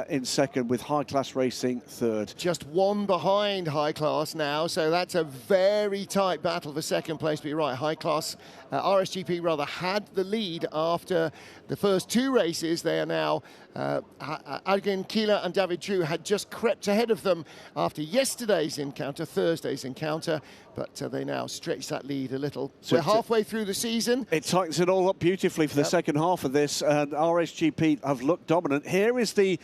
in second, with High Class Racing third. Just one behind High Class now, so that's a very tight battle for second place. But you're right, High Class, RSGP rather, had the lead after the first two races. They are now, Adrien Keeler and David Drew had just crept ahead of them after yesterday's encounter, Thursday's encounter, but they now stretch that lead a little. So we're halfway through the season. It tightens it all up beautifully for the second half of this, and RSGP have looked dominant. Here is the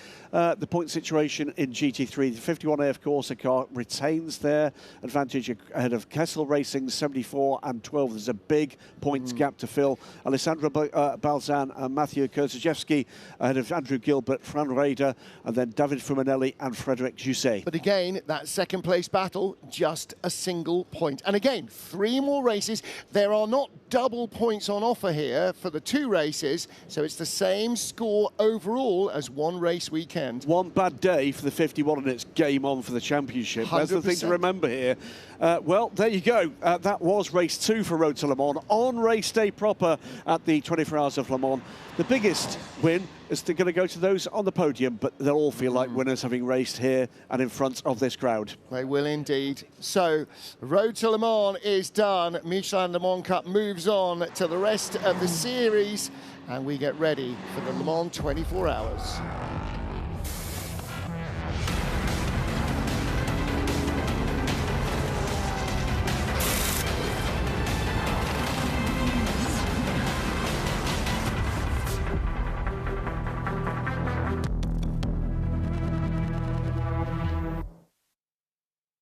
point situation in GT3. The 51 AF Corsa car retains gains there. Advantage ahead of Kessel Racing, 74 and 12. There's a big points gap to fill. Alessandro Balzan and Matthew Kurzajewski ahead of Andrew Gilbert, Fran Rader, and then David Fumanelli and Frederic Jousset. But again, that second place battle, just a single point. And again, 3 more races. There are not double points on offer here for the 2 races, so it's the same score overall as 1 race weekend. One bad day for the 51 and it's game on for the championship. 100%. That's the thing to remember here. Well, there you go. That was race 2 for Road to Le Mans on race day proper at the 24 Hours of Le Mans. The biggest win is going to go to those on the podium, but they'll all feel like winners having raced here and in front of this crowd. They will indeed. So, Road to Le Mans is done. Michelin Le Mans Cup moves on to the rest of the series, and we get ready for the Le Mans 24 Hours.